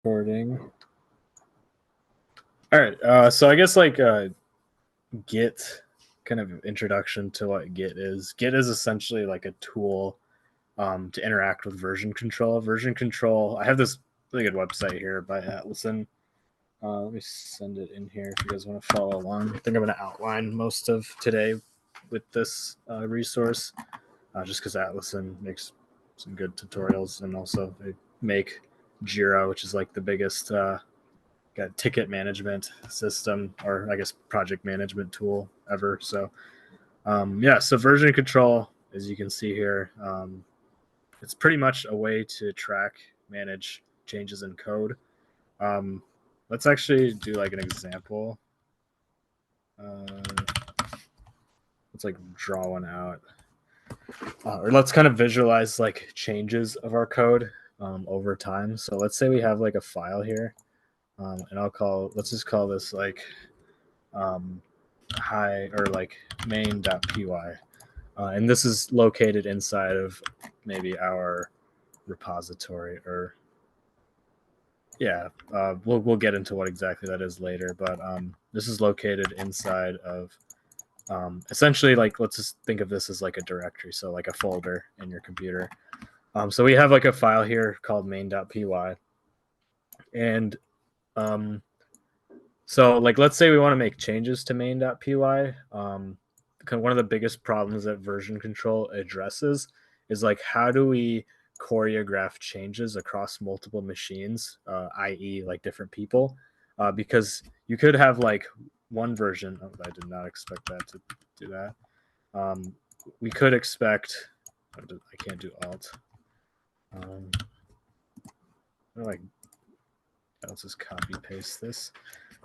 Recording. All right. So I guess like Git, kind of introduction to what Git is. Git is essentially like a tool to interact with version control. Version control. I have this really good website here by Atlassian. Let me send it in here if you guys want to follow along. I think I'm going to outline most of today with this resource, just because Atlassian makes some good tutorials, and also they make Jira, which is like the biggest ticket management system, or I guess project management tool ever. So so version control, as you can see here, it's pretty much a way to track, manage changes in code. Let's actually do like an example. Let's like draw one out. Or let's kind of visualize like changes of our code over time. So let's say we have like a file here, and let's just call this like main.py. And this is located inside of maybe our repository, or we'll get into what exactly that is later. But this is located inside of essentially, like, let's just think of this as like a directory, so like a folder in your computer. So we have like a file here called main.py, and so like let's say we want to make changes to main.py. One of the biggest problems that version control addresses is like, how do we choreograph changes across multiple machines, i.e. like different people, because you could have like one version. Oh, I did not expect that to do that. We could expect, I can't do alt. Let's just copy paste this.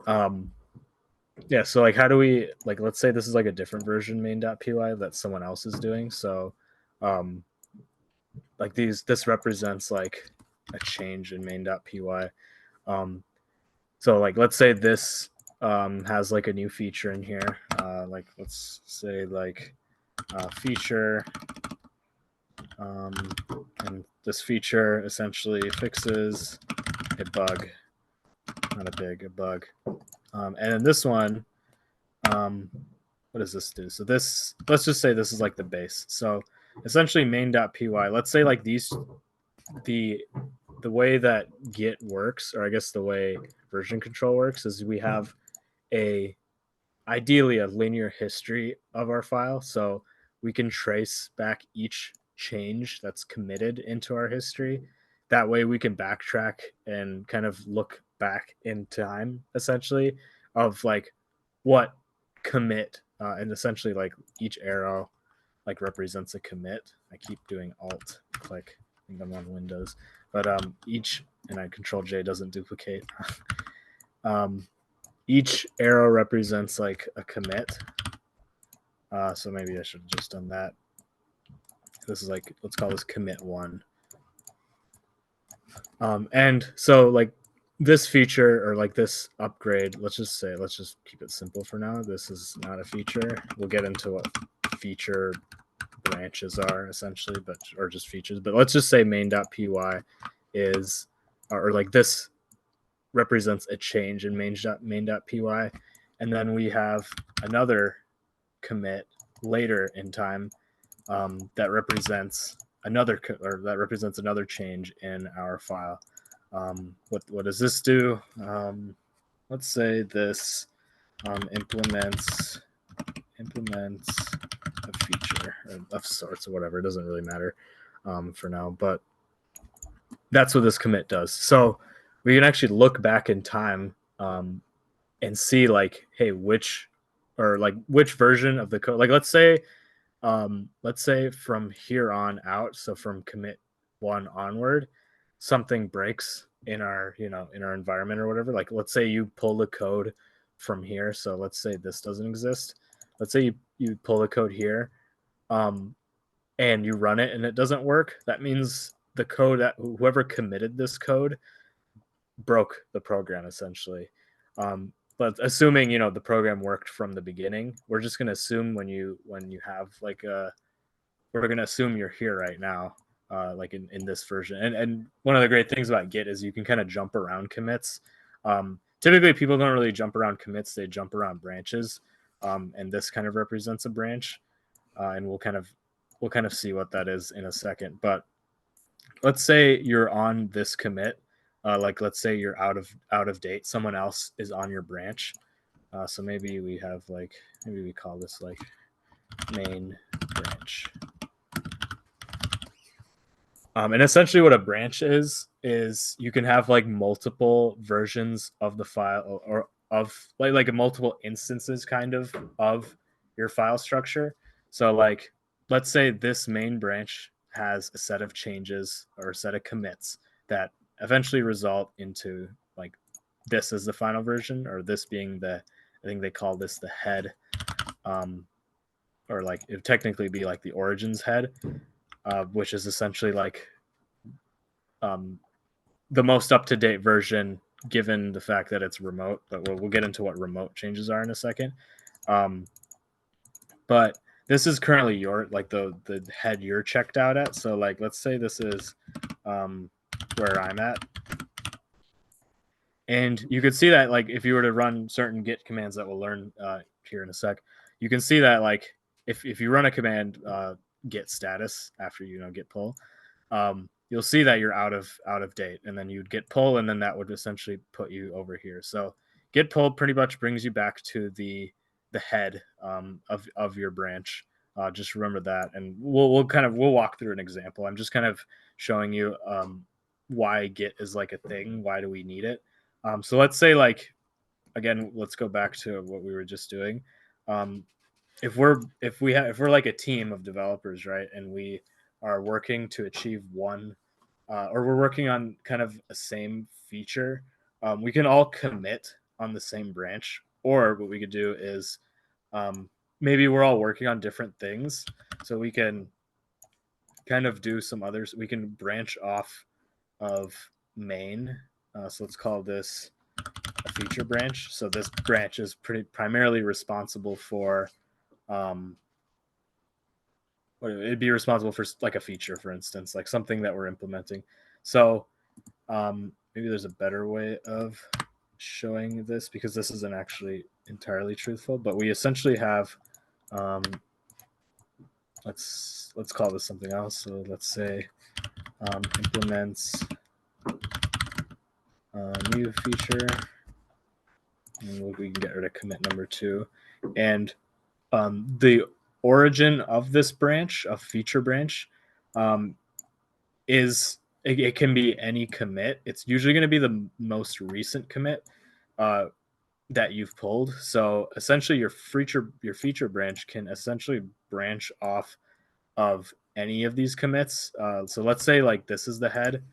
So like, how do we, like, let's say this is like a different version main.py that someone else is doing. So like this represents like a change in main.py. So like, let's say this has like a new feature in here. Like, let's say like feature, and this feature essentially fixes a bug, not a bug. And in this one, what does this do? So this, let's just say this is like the base. So essentially main.py, let's say like the way that Git works, or I guess the way version control works, is we have ideally a linear history of our file. So we can trace back each change that's committed into our history. That way we can backtrack and kind of look back in time, essentially, of like what commit, and essentially like each arrow like represents a commit. I keep doing alt click. I think I'm on Windows, but and I Control J doesn't duplicate. Each arrow represents like a commit. So maybe I should have just done that. This is like, let's call this commit 1. And so like this feature, or like this upgrade, let's just keep it simple for now. This is not a feature. We'll get into what feature branches are essentially, or just features. But let's just say main.py is, or like this represents a change in main.py. And then we have another commit later in time that represents another change in our file. What does this do? Let's say this implements a feature of sorts, or whatever. It doesn't really matter for now, but that's what this commit does. So we can actually look back in time and see like, hey, which version of the code, like let's say from here on out, so from commit 1 onward, something breaks in our environment or whatever. Like, let's say you pull the code from here. So let's say this doesn't exist. Let's say you pull the code here, and you run it and it doesn't work. That means the code, that whoever committed this code broke the program essentially. But assuming the program worked from the beginning, we're just going to assume when you have like we're going to assume you're here right now. like in this version. And one of the great things about Git is you can kind of jump around commits. Typically, people don't really jump around commits; they jump around branches, and this kind of represents a branch. And we'll kind of see what that is in a second. But let's say you're on this commit. Like let's say you're out of date. Someone else is on your branch. So maybe we have like maybe we call this like main branch. And essentially what a branch is you can have like multiple versions of the file or of like multiple instances kind of your file structure. So like let's say this main branch has a set of changes or a set of commits that eventually result into like this as the final version, or this being I think they call this the head, or like it would technically be like the origins head, which is essentially like the most up-to-date version given the fact that it's remote, but we'll get into what remote changes are in a second. But this is currently your like the head you're checked out at. So like let's say this is where I'm at. And you could see that like if you were to run certain git commands that we'll learn here in a sec, you can see that like if you run a command git status after git pull, you'll see that you're out of date, and then you'd git pull, and then that would essentially put you over here. So git pull pretty much brings you back to the head of your branch. Just remember that, and we'll walk through an example. I'm just kind of showing you why git is like a thing. Why do we need it? So let's say like again, let's go back to what we were just doing. If we're like a team of developers, right, and we are working to achieve one, or we're working on kind of a same feature, we can all commit on the same branch. Or what we could do is maybe we're all working on different things, so we can kind of do some others. We can branch off of main. So let's call this a feature branch. So this branch is primarily responsible for it'd be responsible for like a feature, for instance, like something that we're implementing. So maybe there's a better way of showing this, because this isn't actually entirely truthful, but we essentially have let's call this something else. So let's say implements new feature, and we can get rid of commit number 2. And the origin of this branch, a feature branch, is it can be any commit. It's usually going to be the most recent commit that you've pulled. So essentially, your feature branch can essentially branch off of any of these commits. So let's say like this is the head.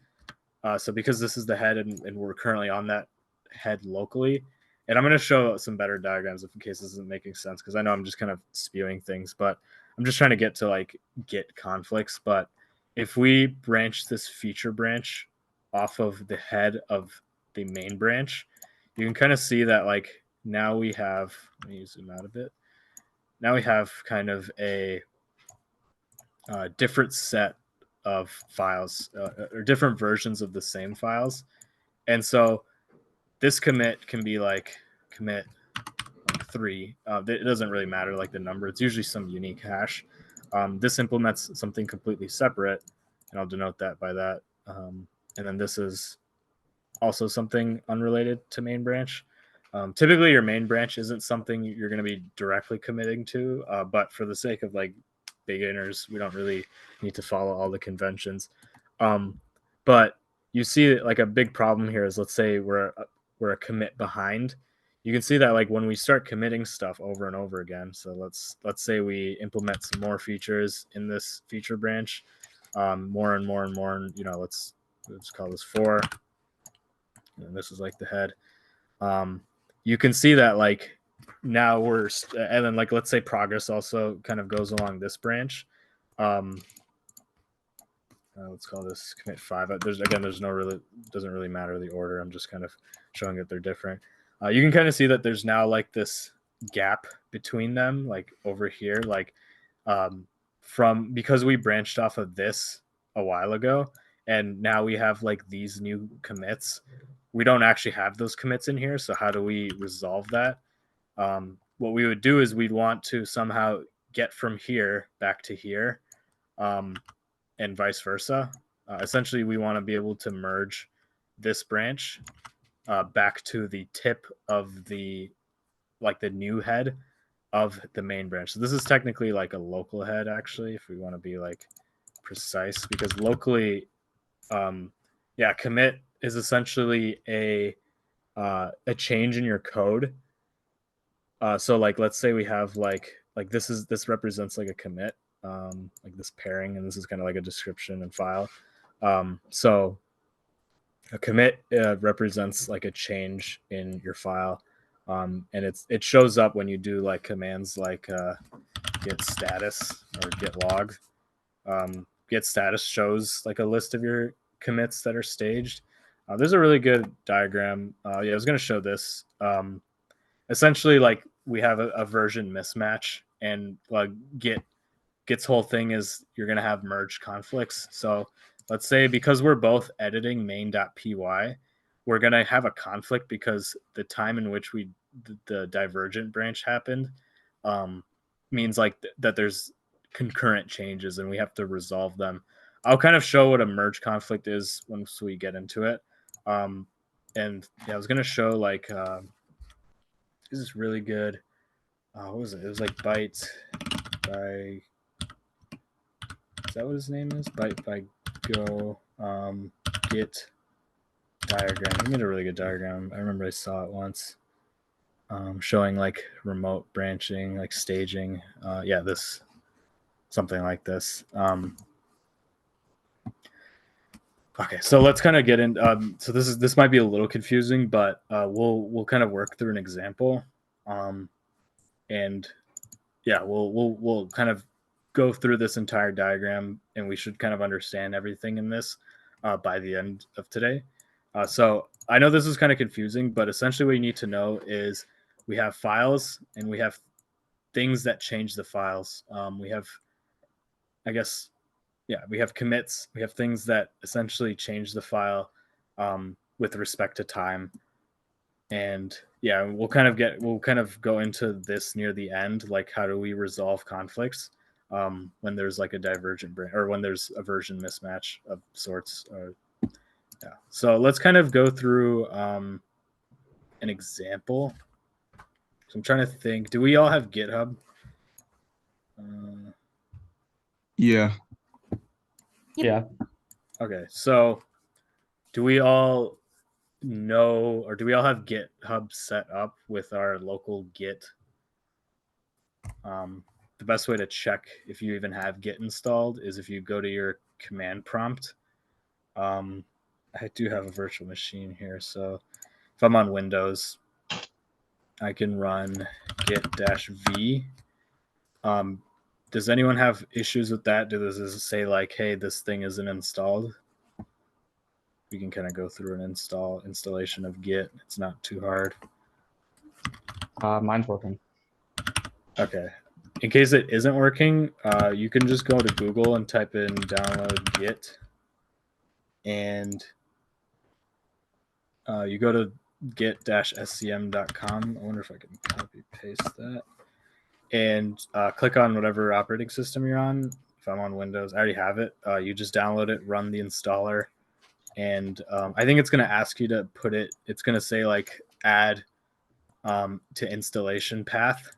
So because this is the head, and we're currently on that head locally, and I'm going to show some better diagrams if in case this isn't making sense, because I know I'm just kind of spewing things, but I'm just trying to get to like git conflicts. But if we branch this feature branch off of the head of the main branch, you can kind of see that like now we have, let me zoom out a bit. Now we have kind of a different set of files, or different versions of the same files. And so this commit can be like commit like 3. It doesn't really matter like the number. It's usually some unique hash. This implements something completely separate, and I'll denote that by that. And then this is also something unrelated to main branch. Typically, your main branch isn't something you're going to be directly committing to, but for the sake of like beginners, we don't really need to follow all the conventions. But you see like a big problem here is, let's say we're a commit behind. You can see that like when we start committing stuff over and over again. So let's say we implement some more features in this feature branch, more and more and more. And let's call this 4. And this is like the head. You can see that like now and then like let's say progress also kind of goes along this branch. Let's call this commit 5. There's no really, doesn't really matter the order. I'm just kind of showing that they're different. You can kind of see that there's now like this gap between them, like over here, like because we branched off of this a while ago, and now we have like these new commits. We don't actually have those commits in here, so how do we resolve that? What we would do is we'd want to somehow get from here back to here, and vice versa. Essentially, we want to be able to merge this branch back to the tip of the new head of the main branch. So this is technically like a local head, actually, if we want to be like precise, because locally, commit is essentially a change in your code. So like, let's say we have like this represents like a commit, like this pairing, and this is kind of like a description and file. So a commit represents like a change in your file, and it shows up when you do like commands like git status or git log. Git status shows like a list of your commits that are staged. There's a really good diagram. I was going to show this. Essentially, like we have a version mismatch, and like Git's whole thing is you're going to have merge conflicts. So let's say because we're both editing main.py, we're going to have a conflict because the time in which the divergent branch happened means like that there's concurrent changes, and we have to resolve them. I'll kind of show what a merge conflict is once we get into it. And yeah, I was going to show like this is really good. What was it? It was like Byte by. Is that what his name is? Byte by Go. Git diagram. He made a really good diagram. I remember I saw it once. Showing like remote branching, like staging. This something like this. Okay, so let's kind of get in. So this might be a little confusing, but we'll kind of work through an example, and yeah, we'll kind of go through this entire diagram, and we should kind of understand everything in this by the end of today. So I know this is kind of confusing, but essentially what you need to know is we have files and we have things that change the files. We have, I guess, we have commits. We have things that essentially change the file with respect to time. And yeah, we'll kind of go into this near the end, like how do we resolve conflicts when there's like a divergent branch or when there's a version mismatch of sorts. So let's kind of go through an example. So I'm trying to think. Do we all have GitHub? Yeah. Yeah. Okay, so do we all know, or do we all have GitHub set up with our local Git? The best way to check if you even have Git installed is if you go to your command prompt. I do have a virtual machine here, so if I'm on Windows, I can run git-v. Does anyone have issues with that? Does it say like, hey, this thing isn't installed? We can kind of go through an installation of Git. It's not too hard. Mine's working. Okay. In case it isn't working, you can just go to Google and type in download Git, and you go to git-scm.com. I wonder if I can copy paste that, and click on whatever operating system you're on. If I'm on Windows, I already have it. You just download it, run the installer, and I think it's going to ask you to put it. It's going to say like add to installation path.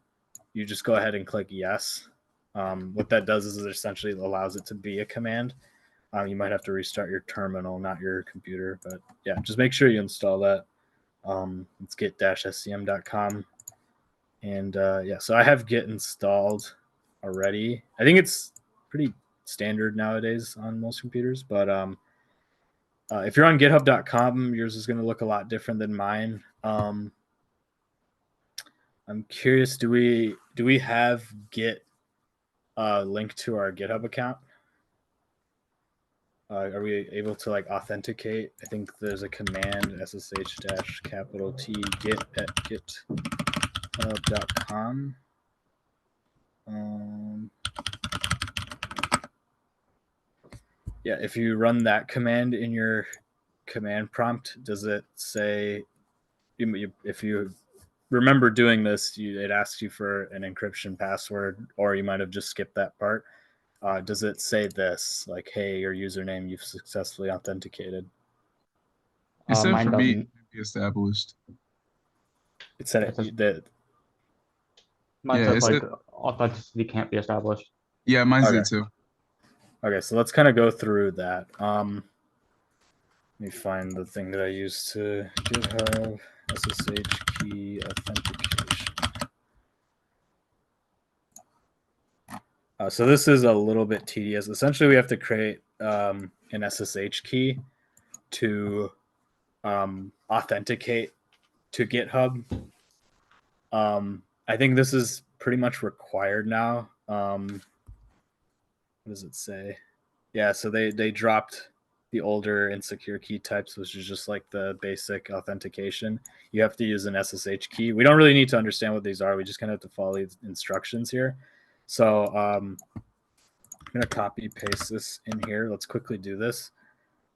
You just go ahead and click yes. What that does is it essentially allows it to be a command. You might have to restart your terminal, not your computer, but yeah, just make sure you install that. It's git-scm.com. And so I have Git installed already. I think it's pretty standard nowadays on most computers, but if you're on github.com, yours is going to look a lot different than mine. I'm curious, do we have Git linked to our GitHub account? Are we able to like authenticate? I think there's a command ssh-T git at github.com. Yeah, if you run that command in your command prompt, does it say, if you remember doing this, it asks you for an encryption password, or you might have just skipped that part. Does it say this, like, hey, your username, you've successfully authenticated? It said Mine for me, doesn't. be established. It said It says that. mine Yeah, says it like said, authenticity can't be established. yeah, mine Okay. did too. Okay, so let's kind of go through that. Let me find the thing that I use to GitHub SSH key authentication. So this is a little bit tedious. Essentially, we have to create an SSH key to authenticate to GitHub. I think this is pretty much required now. What does it say? Yeah, so they dropped the older insecure key types, which is just like the basic authentication. You have to use an SSH key. We don't really need to understand what these are. We just kind of have to follow these instructions here. So I'm going to copy paste this in here. Let's quickly do this.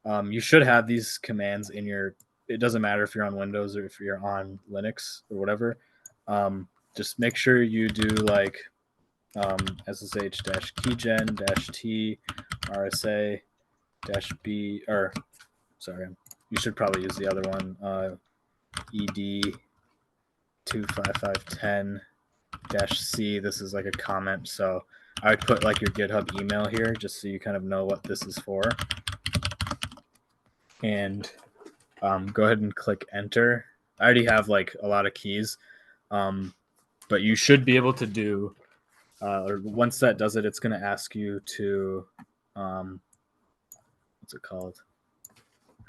You should have these commands in your, it doesn't matter if you're on Windows or if you're on Linux or whatever. Just make sure you do like ssh-keygen-t rsa -b, or sorry, you should probably use the other one, ed 25510-c. This is like a comment, so I would put like your GitHub email here just so you kind of know what this is for. And go ahead and click enter. I already have like a lot of keys, but you should be able to do, or once that does it, it's going to ask you to, what's it called?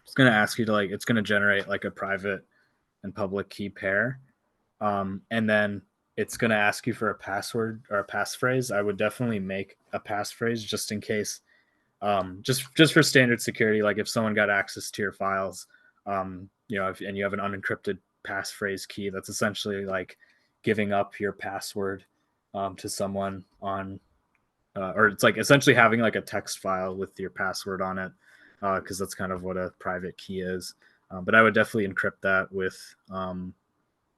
It's going to ask you to like, it's going to generate like a private and public key pair. And then it's going to ask you for a password or a passphrase. I would definitely make a passphrase just in case, just for standard security. Like if someone got access to your files, and you have an unencrypted passphrase key, that's essentially like giving up your password to someone on, or it's like essentially having like a text file with your password on it, because that's kind of what a private key is. But I would definitely encrypt that with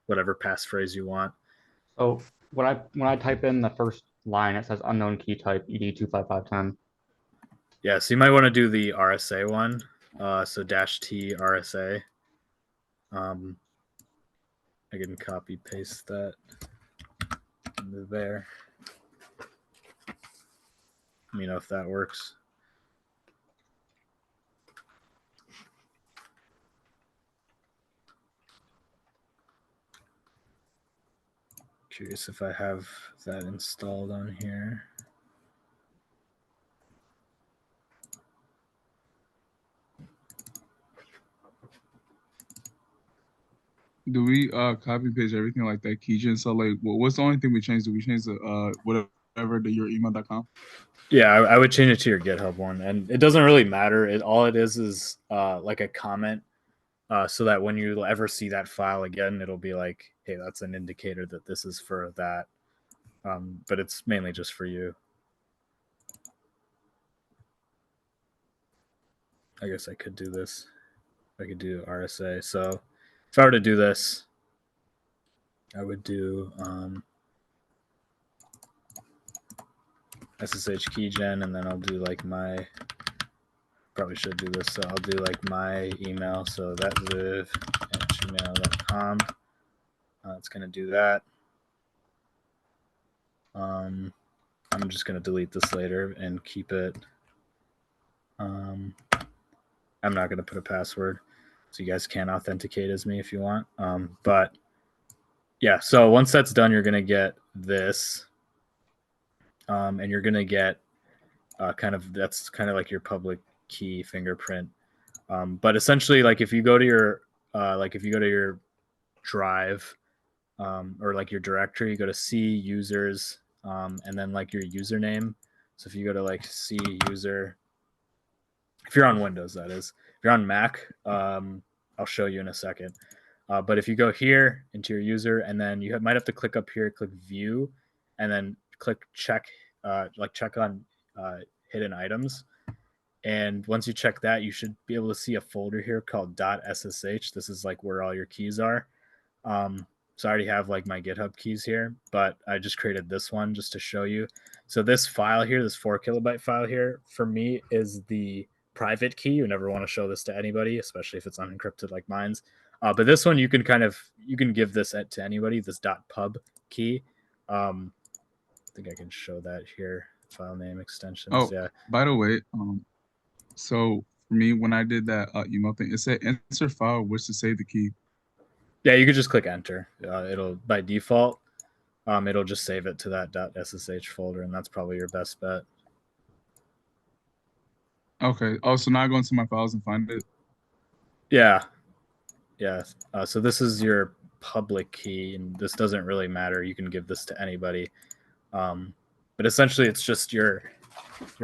whatever passphrase you want. So when I type in the first line, it says unknown key type ed25510. Yeah, so you might want to do the RSA one. So -t RSA. I can copy paste that into there. Let me know if that works. Curious if I have that installed on here. Do we copy paste everything like that keygen? So like, what's the only thing we changed? Do we change the whatever to your email.com? Yeah, I would change it to your GitHub one, and it doesn't really matter. All it is like a comment, so that when you ever see that file again, it'll be like, hey, that's an indicator that this is for that. But it's mainly just for you. I guess I could do this. I could do RSA. So if I were to do this, I would do SSH keygen, and then I'll do like my, probably should do this. So I'll do like my email. So thatlive@gmail.com. It's going to do that. I'm just going to delete this later and keep it. I'm not going to put a password, so you guys can authenticate as me if you want. But yeah, so once that's done, you're going to get this, and you're going to get that's kind of like your public key fingerprint. But essentially, like if you go to your drive, or like your directory, you go to C users, and then like your username. So if you go to like C user, if you're on Windows, that is. If you're on Mac, I'll show you in a second. But if you go here into your user, and then you might have to click up here, click view, and then click check, check on hidden items. And once you check that, you should be able to see a folder here called .ssh. This is like where all your keys are. So I already have like my GitHub keys here, but I just created this one just to show you. So this file here, this 4 kilobyte file here, for me is the private key. You never want to show this to anybody, especially if it's unencrypted like mine's. But this one, you can give this to anybody, this .pub key. I think I can show that here. File name extensions. Oh, yeah. by the way, so for me, when I did that email thing, it said enter file, which to save the key. Yeah, you could just click enter. It'll by default, it'll just save it to that .ssh folder, and that's probably your best bet. Okay. Oh, so now I go into my files and find it. Yeah. So this is your public key, and this doesn't really matter. You can give this to anybody, but essentially, it's just your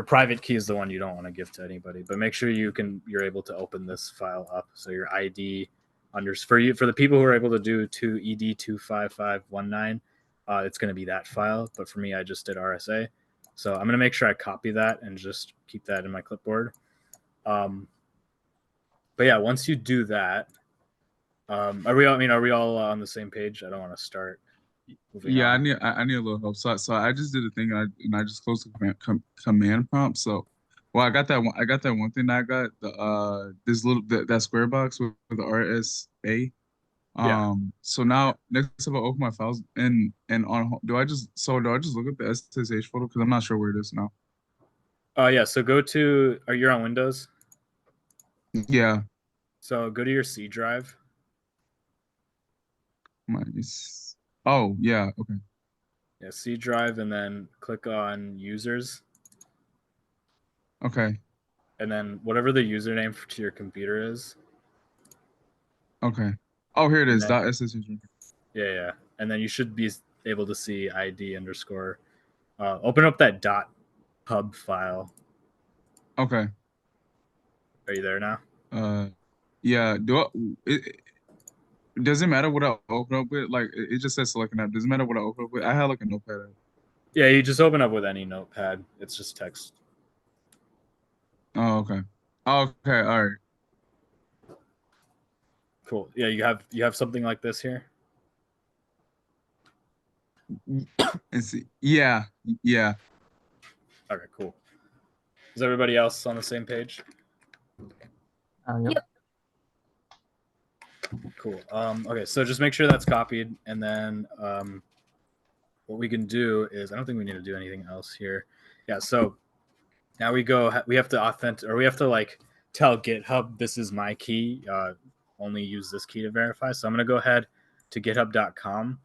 private key is the one you don't want to give to anybody. But make sure you're able to open this file up. So your ID for the people who are able to do ed25519, it's going to be that file. But for me, I just did RSA, so I'm going to make sure I copy that and just keep that in my clipboard. But yeah, once you do that, are we all on the same page? I don't want to start. Yeah, on. I need a little help. So I just did a thing and I just closed the command prompt. So, well, I got that one thing. I got the this little that square box with the RSA. So now next time I open my files and on do I just look at the SSH photo because I'm not sure where it is now. Yeah. So you're on Windows? Yeah. So go to your C drive. Oh yeah. Okay. Yeah, C drive, and then click on users. Okay. And then whatever the username to your computer is. Okay. Oh, here it is. Then, .ssh. Yeah. And then you should be able to see ID underscore. Open up that .pub file. Okay. Are you there now? Yeah. Does it matter what I open up with? Like it just says select an app. Does it matter what I open up with? I had like a notepad app. Yeah, you just open up with any notepad. It's just text. Oh, okay. Okay, all right. Cool. Yeah, you have something like this here. Let's see. Yeah. Okay, cool. Is everybody else on the same page? Yep. Cool. Okay, so just make sure that's copied, and then what we can do is, I don't think we need to do anything else here. Yeah, so now we have to like tell GitHub this is my key. Only use this key to verify. So I'm gonna go ahead to github.com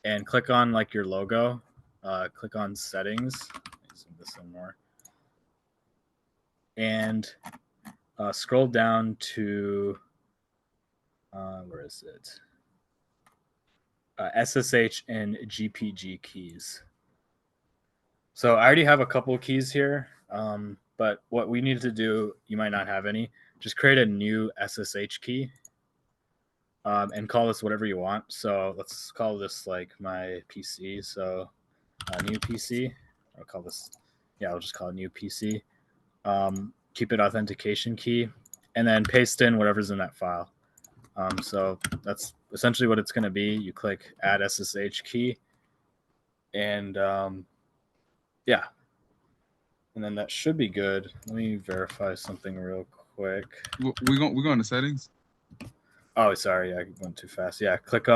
and click on like your logo. Click on settings. Zoom this in more. And scroll down to where is it? SSH and GPG keys. So I already have a couple of keys here, but what we need to do, you might not have any, just create a new SSH key and call this whatever you want. So let's call this like my PC. So new PC. I'll just call it new PC. Keep it authentication key, and then paste in whatever's in that file. So that's essentially what it's going to be. You click add SSH key, and yeah, and then that should be good. Let me verify something real quick. We go into settings. Oh, sorry, I went too fast. Yeah, click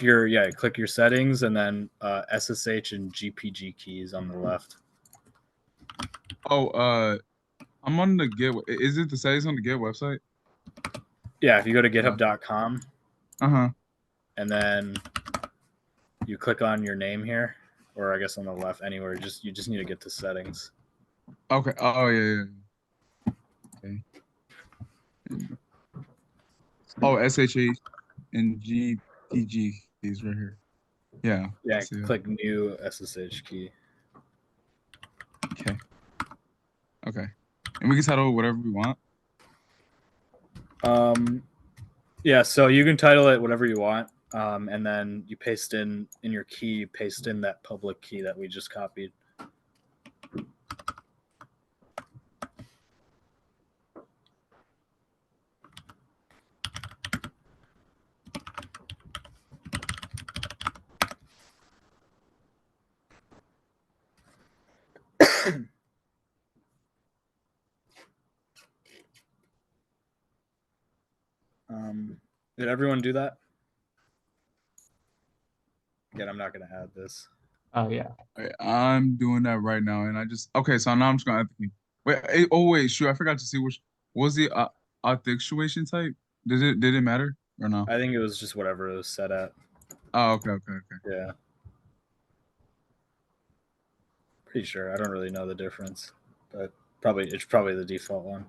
your settings, and then SSH and GPG keys on the left. Oh, I'm on the Git. Is it the settings on the Git website? Yeah, if you go to github.com. And then you click on your name here, or I guess on the left, anywhere. You just need to get to settings. Okay. Oh yeah. Okay. Oh, SSH and GPG keys right here. Yeah. Yeah, click new SSH key. Okay. And we can title whatever we want. Yeah, so you can title it whatever you want, and then you paste in your key, you paste in that public key that we just copied. Did everyone do that? Again, I'm not going to add this. Oh yeah. Right, I'm doing that right now, and I just okay. So now I'm just gonna add the key. Wait, oh wait, shoot, I forgot to see which what was the authentication type. Did it matter or no? I think it was just whatever it was set at. Oh, okay. Yeah. Pretty sure. I don't really know the difference, but it's probably the default one.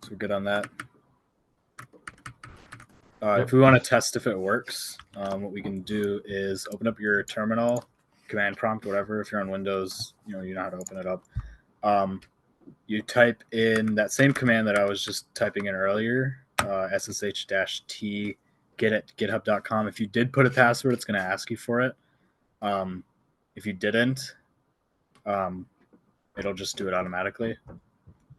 So we're good on that. Yep. If we want to test if it works, what we can do is open up your terminal, command prompt, whatever. If you're on Windows, you know how to open it up. You type in that same command that I was just typing in earlier, ssh-t get at github.com. If you did put a password, it's going to ask you for it. If you didn't, it'll just do it automatically.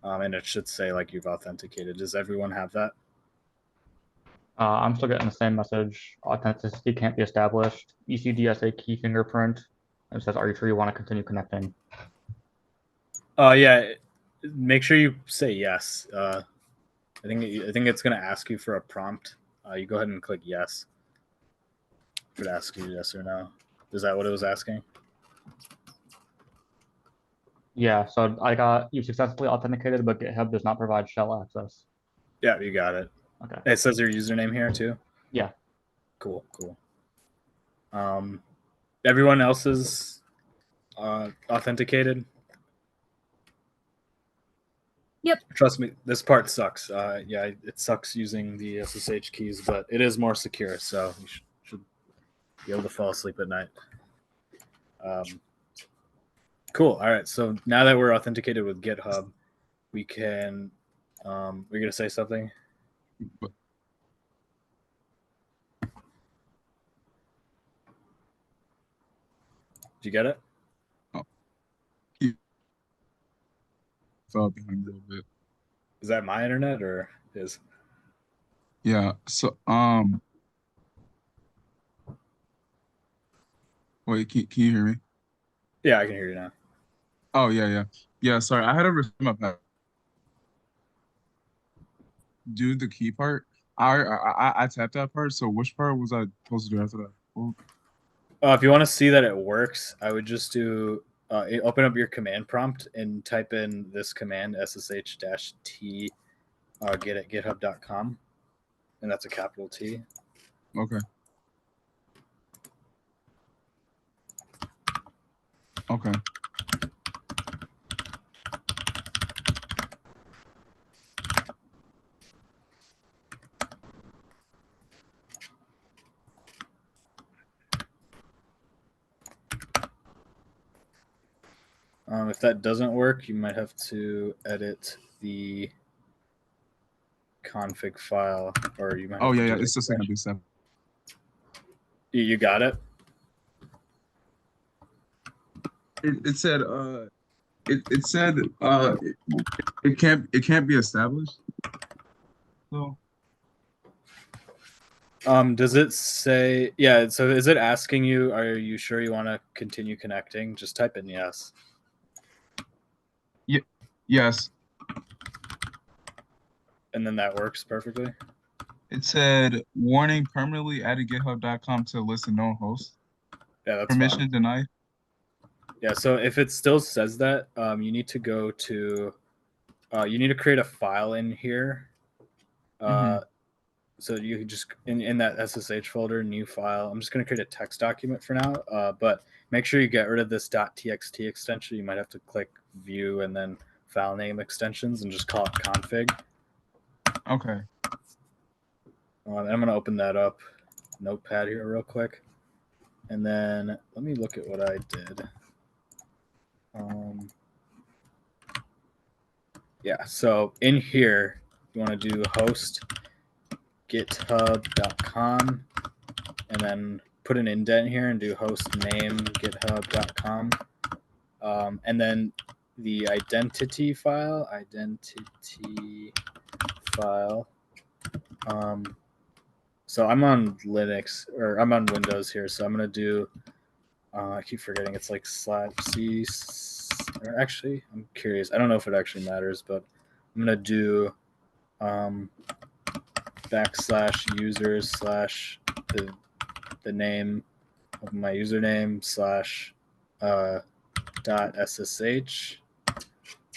And it should say like you've authenticated. Does everyone have that? I'm still getting the same message. Authenticity can't be established. ECDSA key fingerprint. It says, "Are you sure you want to continue connecting?" Yeah. Make sure you say yes. I think it's going to ask you for a prompt. You go ahead and click yes. If it asks you yes or no. Is that what it was asking? Yeah. So I got you successfully authenticated, but GitHub does not provide shell access. Yeah, you got it. Okay. It says your username here too. Yeah. Cool. Everyone else is authenticated. Yep. Trust me, this part sucks. Yeah, it sucks using the SSH keys, but it is more secure, so you should be able to fall asleep at night. Cool. All right. So now that we're authenticated with GitHub, we can. We're gonna say something. Did you get it? Oh, fell behind a little bit. Is that my internet or his? Yeah. So wait, can you hear me? Yeah, I can hear you now. Oh yeah. Sorry, I had to reset my password. Do the key part. I tapped that part. So which part was I supposed to do after that? Well, If you want to see that it works, I would just do open up your command prompt and type in this command ssh-t get at github.com, and that's a capital T. okay. Okay. If that doesn't work, you might have to edit the config file, or you might. Oh have to yeah, do it's the second big step. You got it. It said it said it can't be established. So Does it say? Yeah. So is it asking you? Are you sure you want to continue connecting? Just type in yes. yes. And then that works perfectly. It said warning permanently added github.com to list of known hosts. Yeah, that's Permission fine. denied. Yeah, so if it still says that, you need to go to, you need to create a file in here. So you can just, in that SSH folder, new file, I'm just going to create a text document for now, but make sure you get rid of this .txt extension. You might have to click view and then file name extensions and just call it config. Okay. I'm going to open that up, notepad here real quick. And then let me look at what I did. Yeah, so in here, you want to do host github.com and then put an indent here and do host name github.com. And then the identity file. So I'm on Linux, or I'm on Windows here, so I'm going to do, I keep forgetting, it's like /c, Actually, I'm curious. I don't know if it actually matters, but I'm gonna do /users / the name of my username /.ssh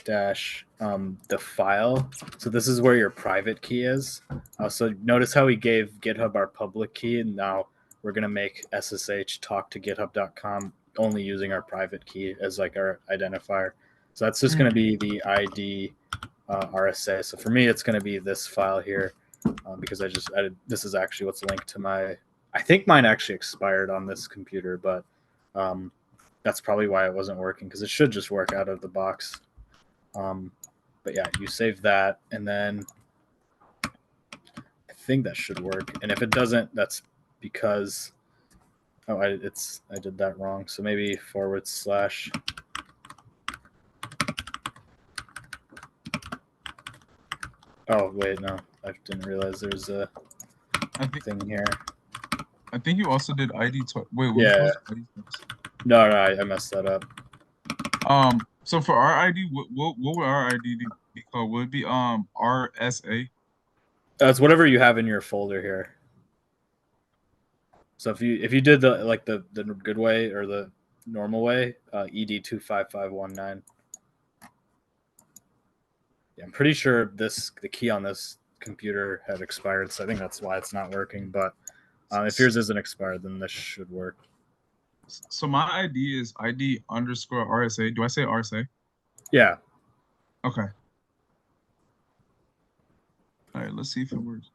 dash the file. So this is where your private key is. So notice how we gave GitHub our public key, and now we're gonna make SSH talk to GitHub.com only using our private key as like our identifier. So that's just gonna be the ID RSA. So for me, it's gonna be this file here because this is actually what's linked to my. I think mine actually expired on this computer, but that's probably why it wasn't working because it should just work out of the box. But yeah, you save that, and then I think that should work. And if it doesn't, that's because I did that wrong. So maybe /. Oh wait, no, I didn't realize there's a thing here. I think you also did ID. Wait, yeah. No, I messed that up. So for our ID, what would our ID be called? Would it be RSA? That's whatever you have in your folder here. So if you did the good way or the normal way, ED25519. Yeah, I'm pretty sure the key on this computer had expired, so I think that's why it's not working. But if yours isn't expired, then this should work. So my ID is ID_RSA. Do I say RSA? Yeah. Okay. All right, let's see if it works.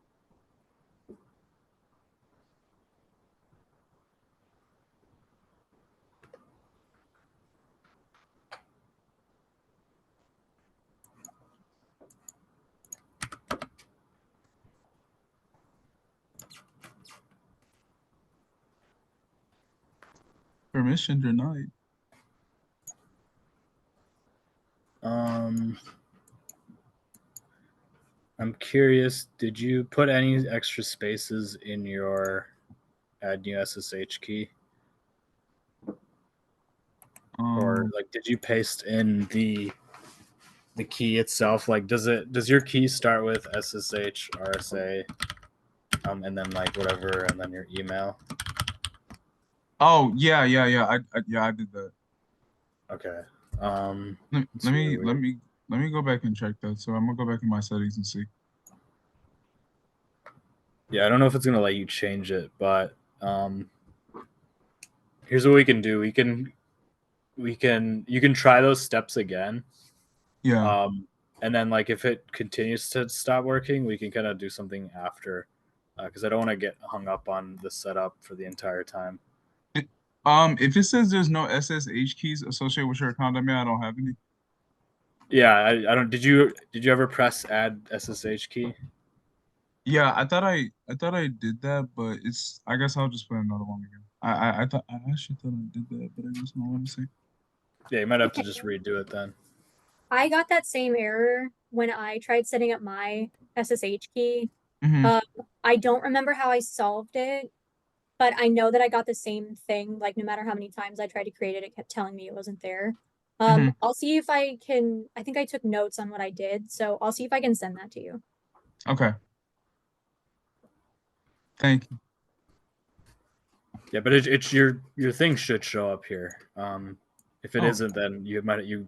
Permission denied. I'm curious, did you put any extra spaces in your add new SSH key? Or like did you paste in the key itself? Like does your key start with SSH RSA and then like whatever and then your email? Oh yeah. I did that. Okay. Let me go back and check that. So I'm gonna go back in my settings and see. Yeah, I don't know if it's gonna let you change it, but here's what we can do. You can try those steps again. Yeah. And then like if it continues to stop working, we can kind of do something after, because I don't want to get hung up on the setup for the entire time. If it says there's no SSH keys associated with your account, I mean I don't have any. Yeah, I don't. Did you ever press add SSH key? Yeah, I thought I did that, but I guess I'll just put another one again. I actually thought I did that, but I just don't want to say. Yeah, you might have to just redo it then. I got that same error when I tried setting up my SSH key. Mm-hmm. I don't remember how I solved it, but I know that I got the same thing. Like no matter how many times I tried to create it, it kept telling me it wasn't there. I'll see if I can. I think I took notes on what I did, so I'll see if I can send that to you. Okay. Thank you. Yeah, but it's your thing should show up here. If it not, then you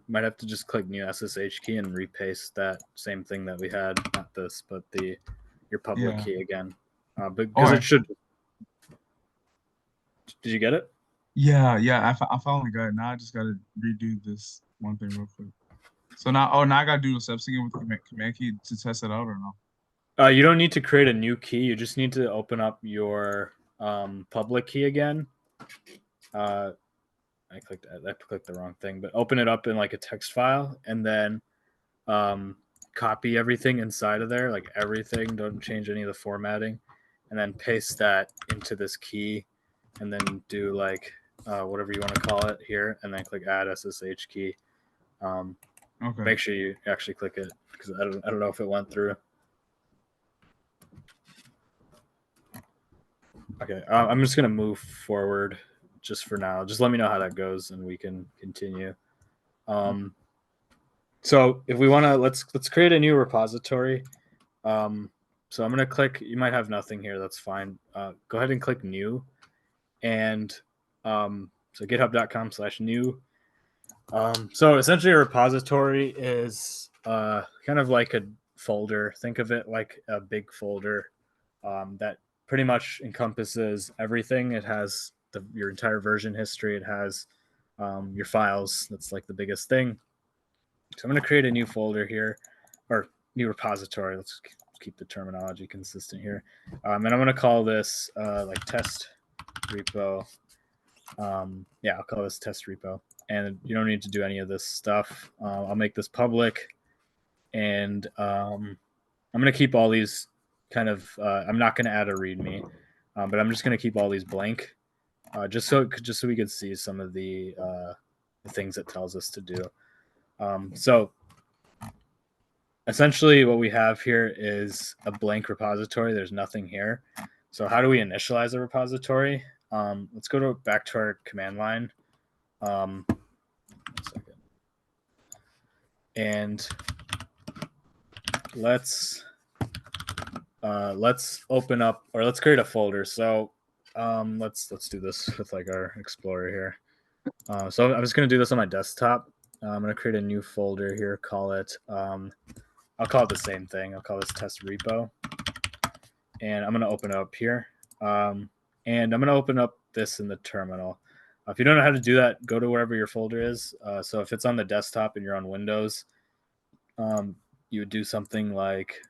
might have to just click new SSH key and repaste that same thing that we had, not this, but your public key again. Because it should. Did you get it? Yeah. I finally got it. Now I just gotta redo this one thing real quick. So now I gotta do the steps again with the command key to test it out or no? You don't need to create a new key. You just need to open up your public key again. I clicked the wrong thing, but open it up in like a text file and then copy everything inside of there, like everything. Don't change any of the formatting, and then paste that into this key, and then do like whatever you want to call it here, and then click add SSH key. Okay. Make sure you actually click it because I don't know if it went through. Okay, I'm just gonna move forward just for now. Just let me know how that goes, and we can continue. So if we want to, let's create a new repository. So I'm going to click, you might have nothing here. That's fine. Go ahead and click new. And so github.com/new. So essentially a repository is kind of like a folder. Think of it like a big folder that pretty much encompasses everything. It has your entire version history. It has your files. That's like the biggest thing. So I'm going to create a new folder here, or new repository. Let's keep the terminology consistent here. And I'm going to call this like test repo. Yeah, I'll call this test repo. And you don't need to do any of this stuff. I'll make this public. And I'm going to keep all these kind of, I'm not going to add a README, but I'm just going to keep all these blank, just so we could see some of the things it tells us to do. So essentially what we have here is a blank repository. There's nothing here. So how do we initialize a repository? Let's go back to our command line. One second. And let's open up, or let's create a folder. So let's do this with like our Explorer here. So I'm just going to do this on my desktop. I'm going to create a new folder here. Call it, I'll call it the same thing. I'll call this test repo. And I'm going to open it up here. And I'm going to open up this in the terminal. If you don't know how to do that, go to wherever your folder is. So if it's on the desktop and you're on Windows, you would do something like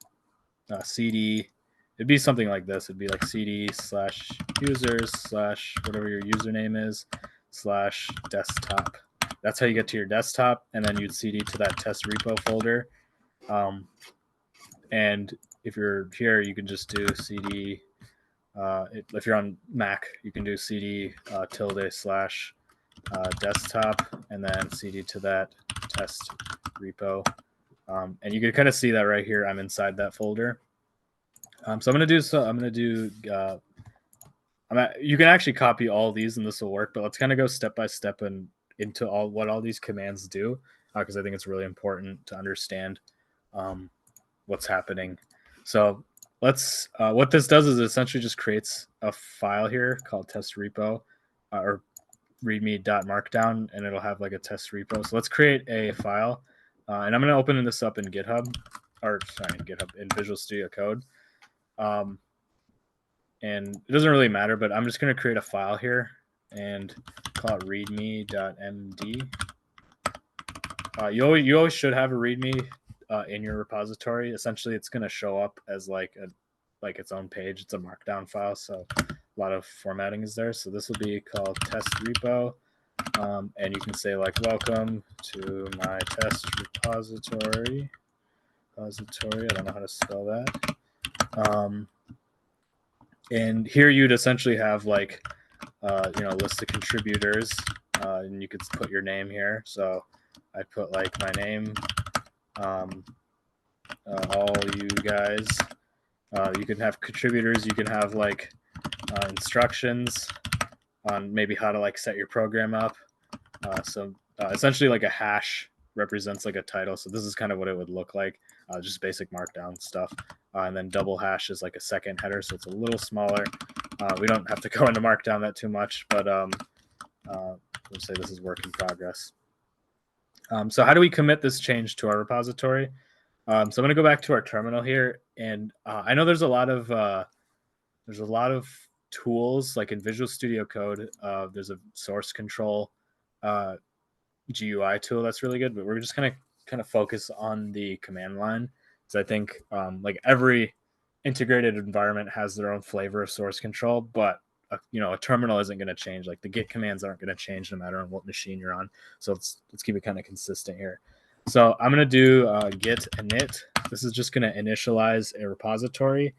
cd. It'd be something like this. It'd be like cd/users/whatever your username is /desktop. That's how you get to your desktop, and then you'd cd to that test repo folder. And if you're here, you can just do cd. If you're on Mac, you can do cd ~desktop and then cd to that test repo. And you can kind of see that right here. I'm inside that folder. So I'm going to do, you can actually copy all these and this will work, but let's kind of go step by step and into what all these commands do, because I think it's really important to understand what's happening. So let's, what this does is it essentially just creates a file here called test repo or readme.markdown, and it'll have like a test repo. So let's create a file, and I'm going to open this up in GitHub, or sorry, in GitHub, in Visual Studio Code. And it doesn't really matter, but I'm just going to create a file here and call it readme.md. You always should have a readme in your repository. Essentially, it's going to show up as like its own page. It's a markdown file, so a lot of formatting is there. So this will be called test repo, and you can say like, welcome to my test repository. I don't know how to spell that. And here you'd essentially have like, a list of contributors, and you could put your name here. So I'd put like my name, all you guys. You can have contributors. You can have like instructions on maybe how to like set your program up. So essentially like a hash represents like a title. So this is kind of what it would look like, just basic markdown stuff. And then double hash is like a second header, so it's a little smaller. We don't have to go into markdown that too much, but we'll say this is work in progress. So how do we commit this change to our repository? So I'm going to go back to our terminal here, and I know there's a lot of tools like in Visual Studio Code. There's a source control GUI tool that's really good, but we're just going to kind of focus on the command line, because I think like every integrated environment has their own flavor of source control, but a terminal isn't going to change. Like the git commands aren't going to change no matter on what machine you're on. So let's keep it kind of consistent here. So I'm going to do git init. This is just going to initialize a repository.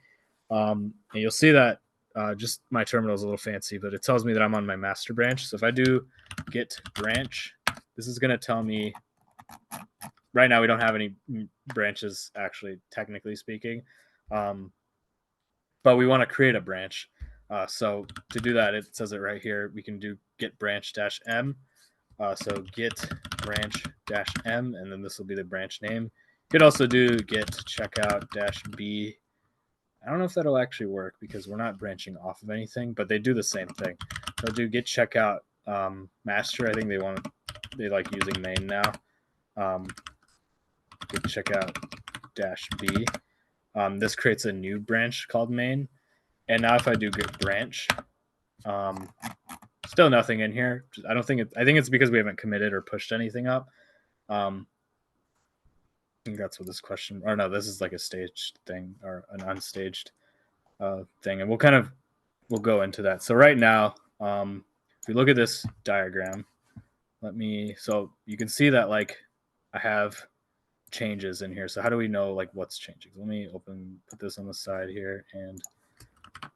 And you'll see that just my terminal is a little fancy, but it tells me that I'm on my master branch. So if I do git branch, this is going to tell me, right now we don't have any branches, actually, technically speaking, but we want to create a branch. So to do that, it says it right here. We can do git branch -m. So git branch dash m, and then this will be the branch name. You could also do git checkout dash b. I don't know if that'll actually work because we're not branching off of anything, but they do the same thing. So do git checkout master. I think they like using main now. Git checkout dash b. This creates a new branch called main. And now if I do git branch, still nothing in here. I think it's because we haven't committed or pushed anything up. I think that's what this question, or no, this is like a staged thing or an unstaged thing. And we'll go into that. So right now, if we look at this diagram, so you can see that like I have changes in here. So how do we know like what's changing? Let me put this on the side here and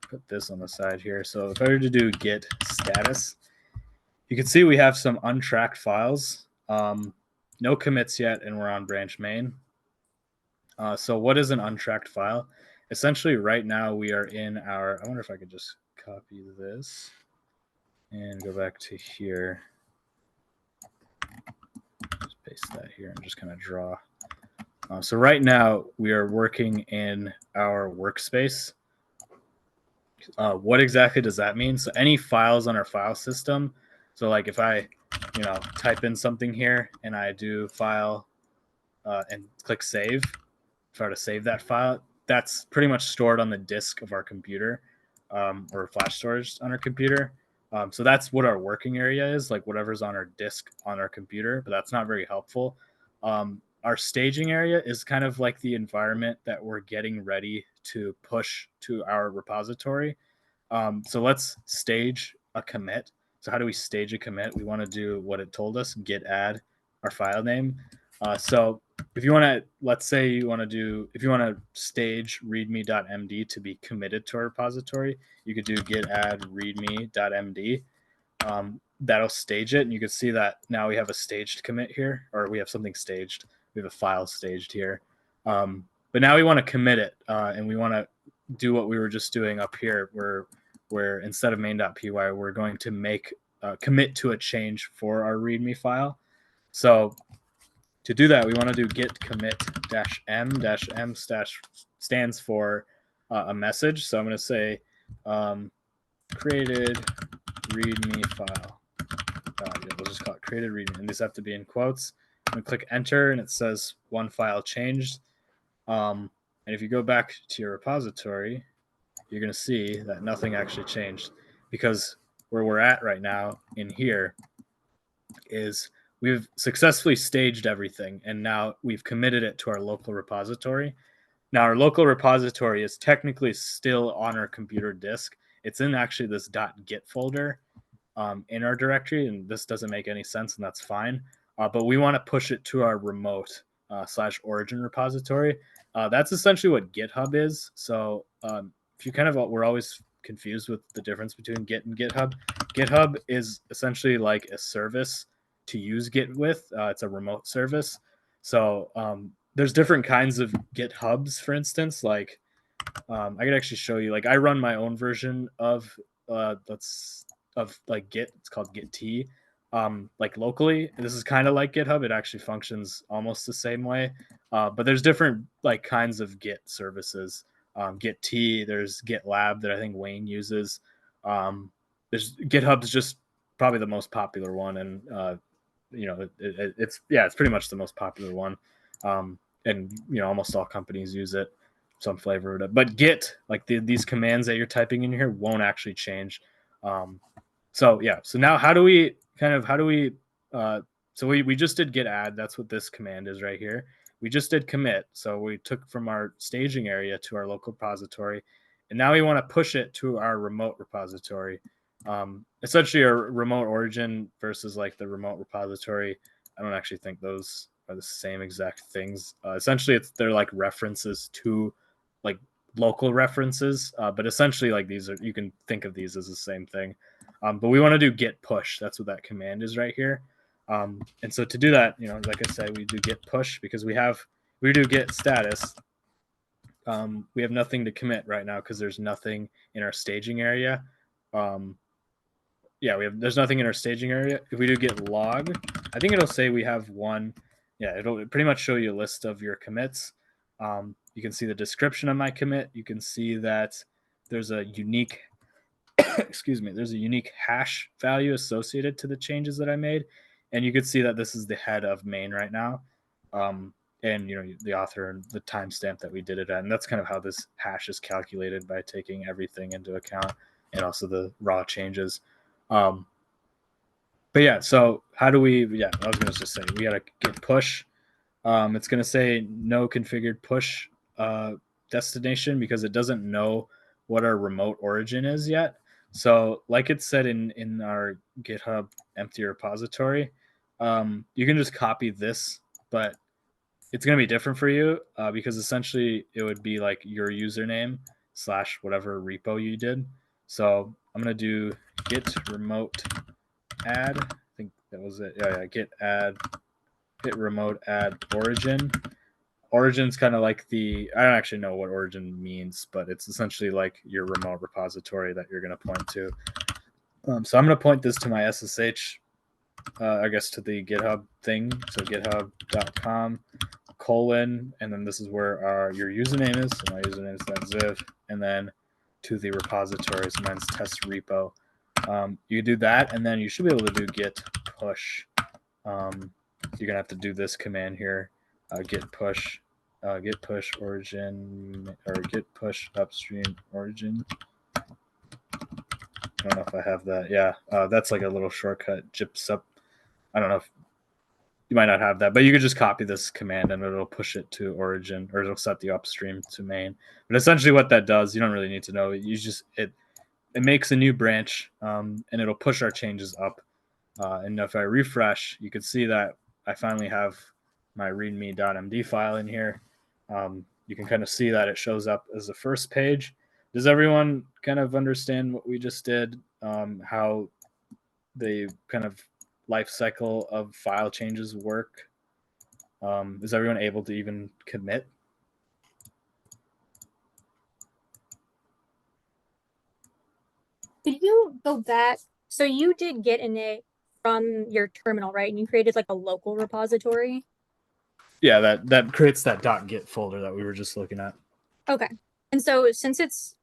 put this on the side here. So if I were to do git status, you can see we have some untracked files. No commits yet, and we're on branch main. So what is an untracked file? Essentially, right now we are in our, I wonder if I could just copy this and go back to here. Just paste that here and just kind of draw. So right now we are working in our workspace. What exactly does that mean? So any files on our file system. So like if I, type in something here and I do file and click save, if I were to save that file, that's pretty much stored on the disk of our computer or flash storage on our computer. So that's what our working area is, like whatever's on our disk on our computer, but that's not very helpful. Our staging area is kind of like the environment that we're getting ready to push to our repository. So let's stage a commit. So how do we stage a commit? We want to do what it told us, git add our file name. So if you want to, let's say if you want to stage readme.md to be committed to our repository, you could do git add readme.md. That'll stage it. And you can see that now we have a staged commit here, or we have something staged. We have a file staged here. But now we want to commit it, and we want to do what we were just doing up here, where instead of main.py, we're going to make commit to a change for our README file. So to do that, we want to do git commit -m stands for a message. So I'm going to say created README file. We'll just call it created README, and these have to be in quotes. I'm going to click enter, and it says one file changed. And if you go back to your repository, you're going to see that nothing actually changed, because where we're at right now in here is we've successfully staged everything, and now we've committed it to our local repository. Now, our local repository is technically still on our computer disk. It's in actually this .git folder in our directory, and this doesn't make any sense, and that's fine. But we want to push it to our remote /origin repository. That's essentially what GitHub is. So if you we're always confused with the difference between Git and GitHub. GitHub is essentially like a service to use Git with. It's a remote service. So there's different kinds of GitHubs, for instance. Like I could actually show you. Like I run my own version of like Git. It's called Git. Like locally, this is kind of like GitHub. It actually functions almost the same way, but there's different like kinds of Git services. Git, there's GitLab that I think Wayne uses. There's GitHub's just probably the most popular one, and it's pretty much the most popular one, and almost all companies use it, some flavor of it. But Git, like these commands that you're typing in here, won't actually change. So now how do we so we just did git add. That's what this command is right here. We just did commit. So we took from our staging area to our local repository, and now we want to push it to our remote repository. Essentially a remote origin versus like the remote repository. I don't actually think those are the same exact things. Essentially they're like references to like local references, but essentially like you can think of these as the same thing. But we want to do git push. That's what that command is right here. And so to do that, like I said, we do git push because we do git status. We have nothing to commit right now because there's nothing in our staging area. yeah, there's nothing in our staging area. If we do git log, I think it'll say we have one. Yeah, it'll pretty much show you a list of your commits. You can see the description of my commit. You can see that there's a unique excuse me, there's a unique hash value associated to the changes that I made. And you can see that this is the head of main right now. And the author and the timestamp that we did it at. And that's kind of how this hash is calculated, by taking everything into account and also the raw changes. But yeah, so how do we, I was going to just say, we got to git push. It's going to say no configured push destination, because it doesn't know what our remote origin is yet. So like it said in our GitHub empty repository, you can just copy this, but it's going to be different for you because essentially it would be like your username / whatever repo you did. So I'm going to do git remote add. I think that was it. Yeah, git remote add origin. Origin's kind of like I don't actually know what origin means, but it's essentially like your remote repository that you're going to point to. So I'm going to point this to my SSH, I guess to the GitHub thing. So github.com : and then this is where your username is. So my username is .ziv, and then to the repository. So mine's test repo. You do that, and then you should be able to do git push. You're gonna have to do this command here, git push origin, or git push upstream origin. I don't know if I have that. Yeah, that's like a little shortcut. Gyps up. I don't know if you might not have that, but you could just copy this command and it'll push it to origin, or it'll set the upstream to main. But essentially, what that does, you don't really need to know. It makes a new branch, and it'll push our changes up. And if I refresh, you can see that I finally have my readme.md file in here. You can kind of see that it shows up as the first page. Does everyone kind of understand what we just did? How the kind of life cycle of file changes work? Is everyone able to even commit? Could you go back? So you did git init from your terminal, right? And you created like a local repository. Yeah, that creates that .git folder that we were just looking at. Okay. And so since it's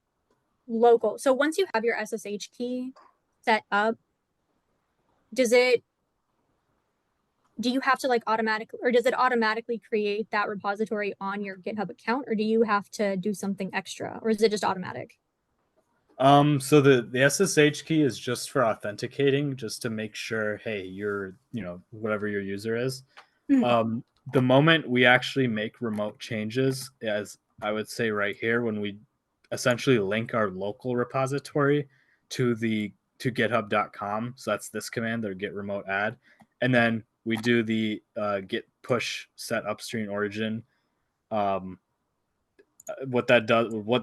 local, so once you have your SSH key set up, do you have to like automatically, or does it automatically create that repository on your GitHub account, or do you have to do something extra, or is it just automatic? So the SSH key is just for authenticating, just to make sure, hey, you're, whatever your user is. Mhm. The moment we actually make remote changes, as I would say right here, when we essentially link our local repository to github.com. So that's this command, or git remote add. And then we do the git push set upstream origin. What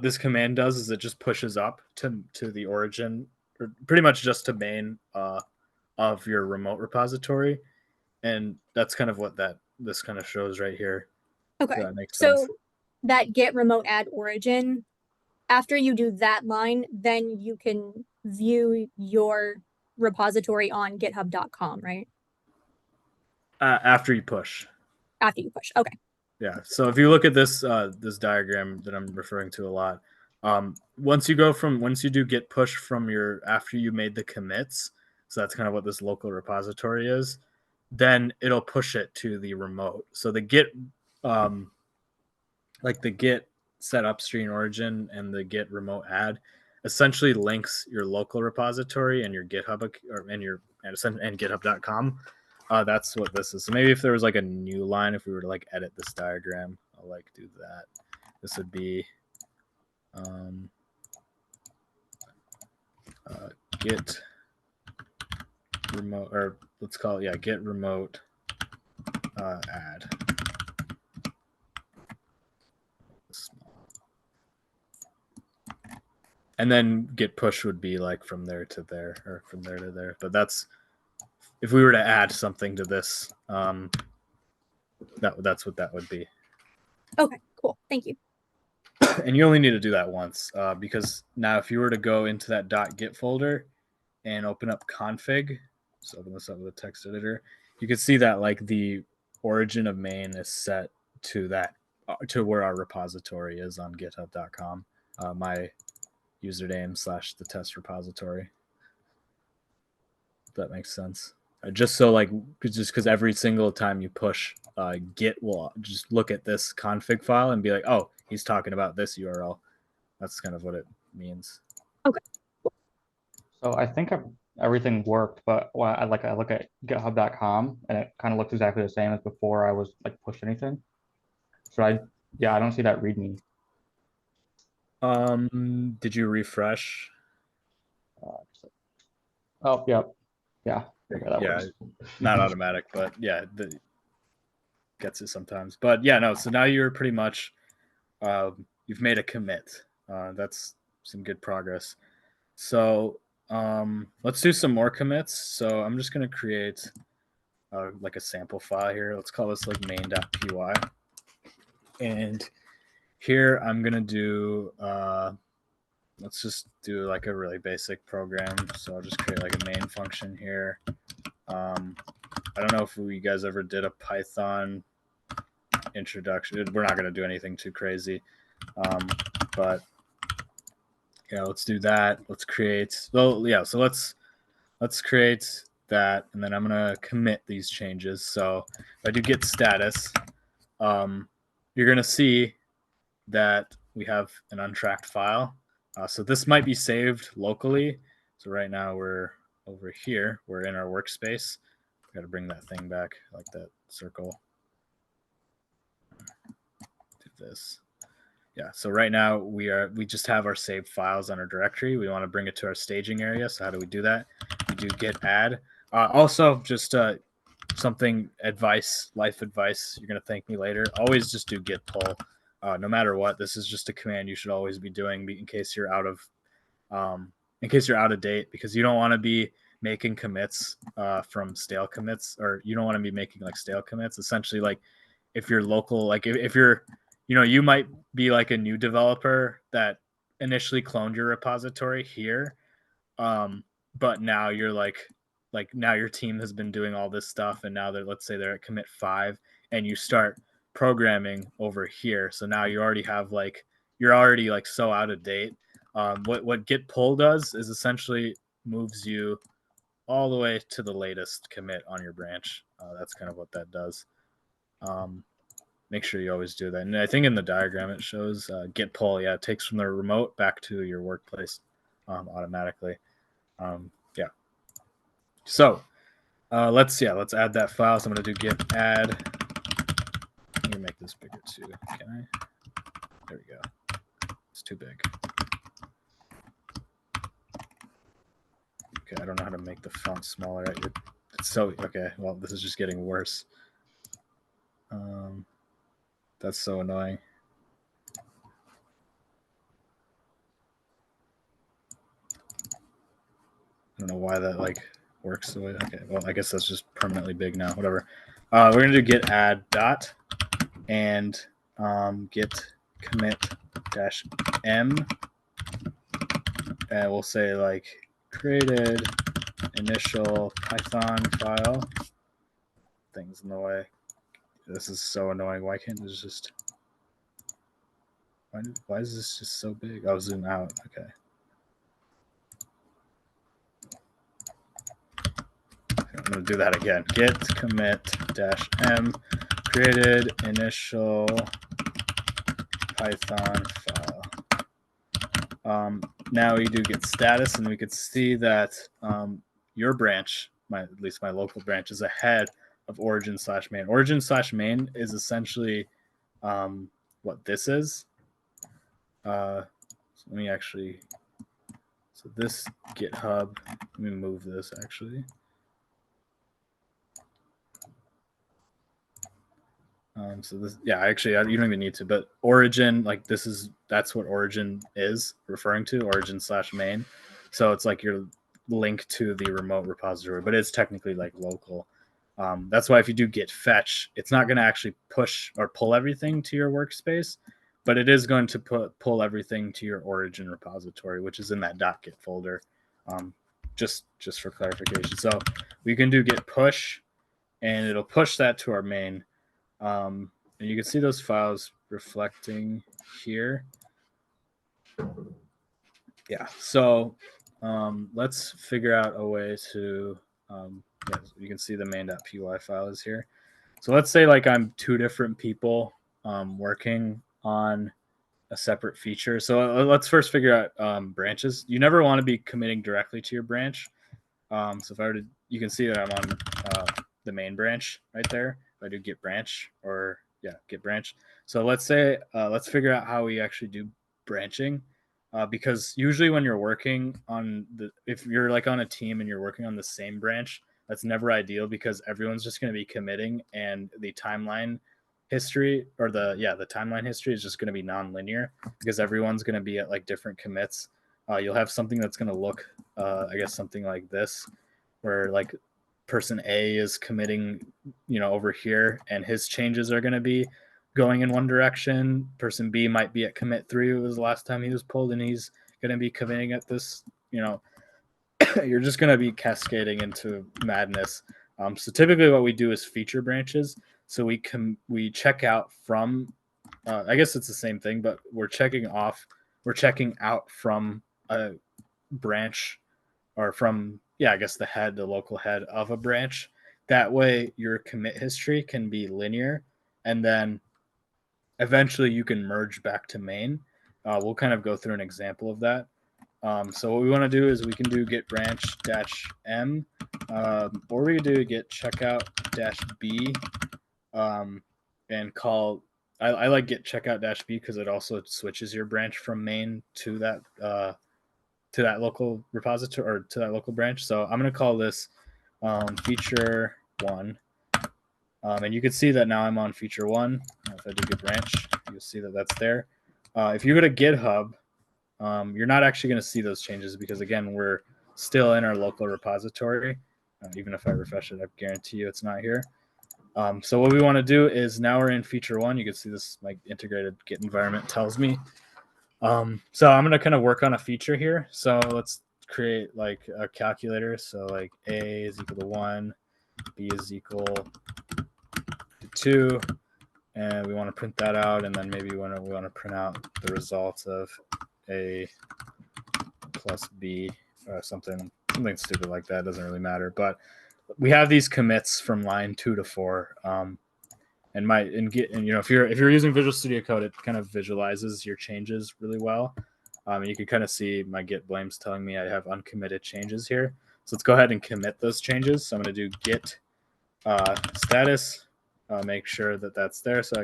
this command does is it just pushes up to the origin, or pretty much just to main of your remote repository. And that's kind of what this kind of shows right here. Okay. That makes so sense. that git remote add origin, after you do that line, then you can view your repository on github.com, right? After you push. After you push. Okay. Yeah. So if you look at this diagram that I'm referring to a lot, once you do git push from after you made the commits, so that's kind of what this local repository is, then it'll push it to the remote. So the git, like the git set upstream origin and the git remote add, essentially links your local repository and your GitHub and github.com. That's what this is. So maybe if there was like a new line, if we were to like edit this diagram, I'll like do that. This would be git remote, or let's call it, git remote add. And then git push would be like from there to there, or from there to there. But that's if we were to add something to this, that's what that would be. Okay, cool. Thank you. And you only need to do that once, because now if you were to go into that .git folder and open up config, so open this up with a text editor, you can see that like the origin of main is set to that to where our repository is on github.com. My username / the test repository. If that makes sense. Just so like just because every single time you push, Git will just look at this config file and be like, oh, he's talking about this URL. That's kind of what it means. Okay. So I think everything worked, but when I look at GitHub.com and it kind of looks exactly the same as before I was like push anything. So I don't see that README. Did you refresh? Oh, yep. Yeah. Okay, that Yeah, works. not automatic, but yeah, gets it sometimes. But yeah, no. So now you're pretty much you've made a commit. That's some good progress. So let's do some more commits. So I'm just gonna create like a sample file here. Let's call this like main.py, and here I'm gonna do let's just do like a really basic program. So I'll just create like a main function here. I don't know if you guys ever did a Python introduction. We're not going to do anything too crazy, but yeah, let's do that. Let's create. Well, yeah. So let's create that, and then I'm going to commit these changes. So if I do git status, you're going to see that we have an untracked file. So this might be saved locally. So right now we're over here. We're in our workspace. Got to bring that thing back, like that circle. Do this. Yeah. So right now we just have our saved files on our directory. We want to bring it to our staging area. So how do we do that? We do git add. Also, just something life advice. You're gonna thank me later. Always just do git pull. No matter what, this is just a command you should always be doing in case you're out of date, because you don't want to be making commits from stale commits, or you don't want to be making like stale commits. Essentially, like if you're local, like if you're, you might be like a new developer that initially cloned your repository here, but now you're like now your team has been doing all this stuff, and now let's say they're at commit 5, and you start programming over here. So now you already have you're already like so out of date. What git pull does is essentially moves you all the way to the latest commit on your branch. That's kind of what that does. Make sure you always do that. And I think in the diagram it shows git pull. Yeah, it takes from the remote back to your workplace automatically. Yeah. So let's add that file. So I'm going to do git add. Let me make this bigger too. Can I? There we go. It's too big. Okay, I don't know how to make the font smaller. It's so okay. Well, this is just getting worse. That's so annoying. I don't know why that works the way. Okay, well, I guess that's just permanently big now. Whatever. We're gonna do git add dot and git commit -m, and we'll say created initial Python file. Things in the way. This is so annoying. Why can't this just? Why is this just so big? I'll zoom out. Okay. I'm going to do that again. Git commit -m created initial Python file. Now we do git status, and we could see that your branch, at least my local branch, is ahead of origin/main. Origin/main is essentially what this is. So let me actually. So this GitHub. Let me move this actually. So this, yeah, actually, you don't even need to, but origin, that's what origin is referring to, origin/main. So it's like your link to the remote repository, but it's technically like local. That's why if you do git fetch, it's not going to actually push or pull everything to your workspace, but it is going to pull everything to your origin repository, which is in that .git folder. just for clarification. So we can do git push, and it'll push that to our main. And you can see those files reflecting here. Yeah, so let's figure out a way to, yeah, you can see the main.py file is here. So let's say like I'm two different people working on a separate feature. So let's first figure out branches. You never want to be committing directly to your branch. So if I were to, you can see that I'm on the main branch right there. If I do git branch or git branch. So let's say, let's figure out how we actually do branching. Because usually when you're working on if you're like on a team and you're working on the same branch, that's never ideal because everyone's just going to be committing and the timeline history or the timeline history is just going to be non-linear because everyone's going to be at like different commits. You'll have something that's going to look, I guess, something like this, where like person A is committing, over here, and his changes are going to be going in one direction. Person B might be at commit 3. It was the last time he was pulled, and he's going to be committing at this. You're just going to be cascading into madness. So typically, what we do is feature branches. So we check out from. I guess it's the same thing, but we're checking out from a branch or from, I guess the local head of a branch. That way your commit history can be linear, and then eventually you can merge back to main. We'll kind of go through an example of that. So what we want to do is we can do git branch -m, or we can do git checkout -b, and call. I like git checkout -b because it also switches your branch from main to that local repository or to that local branch. So I'm going to call this feature 1. And you can see that now I'm on feature 1. If I do git branch, you'll see that that's there. If you go to GitHub, you're not actually going to see those changes because, again, we're still in our local repository. Even if I refresh it, I guarantee you it's not here. So what we want to do is now we're in feature 1. You can see this like integrated Git environment tells me. So I'm going to kind of work on a feature here. So let's create like a calculator. So like A is equal to 1, B is equal to 2, and we want to print that out. And then maybe we want to print out the results of A plus B or something stupid like that. Doesn't really matter. But we have these commits from line 2 to 4. And if you're using Visual Studio Code, it kind of visualizes your changes really well. And you can kind of see my git blames telling me I have uncommitted changes here. So let's go ahead and commit those changes. So I'm going to do git status, make sure that that's there. So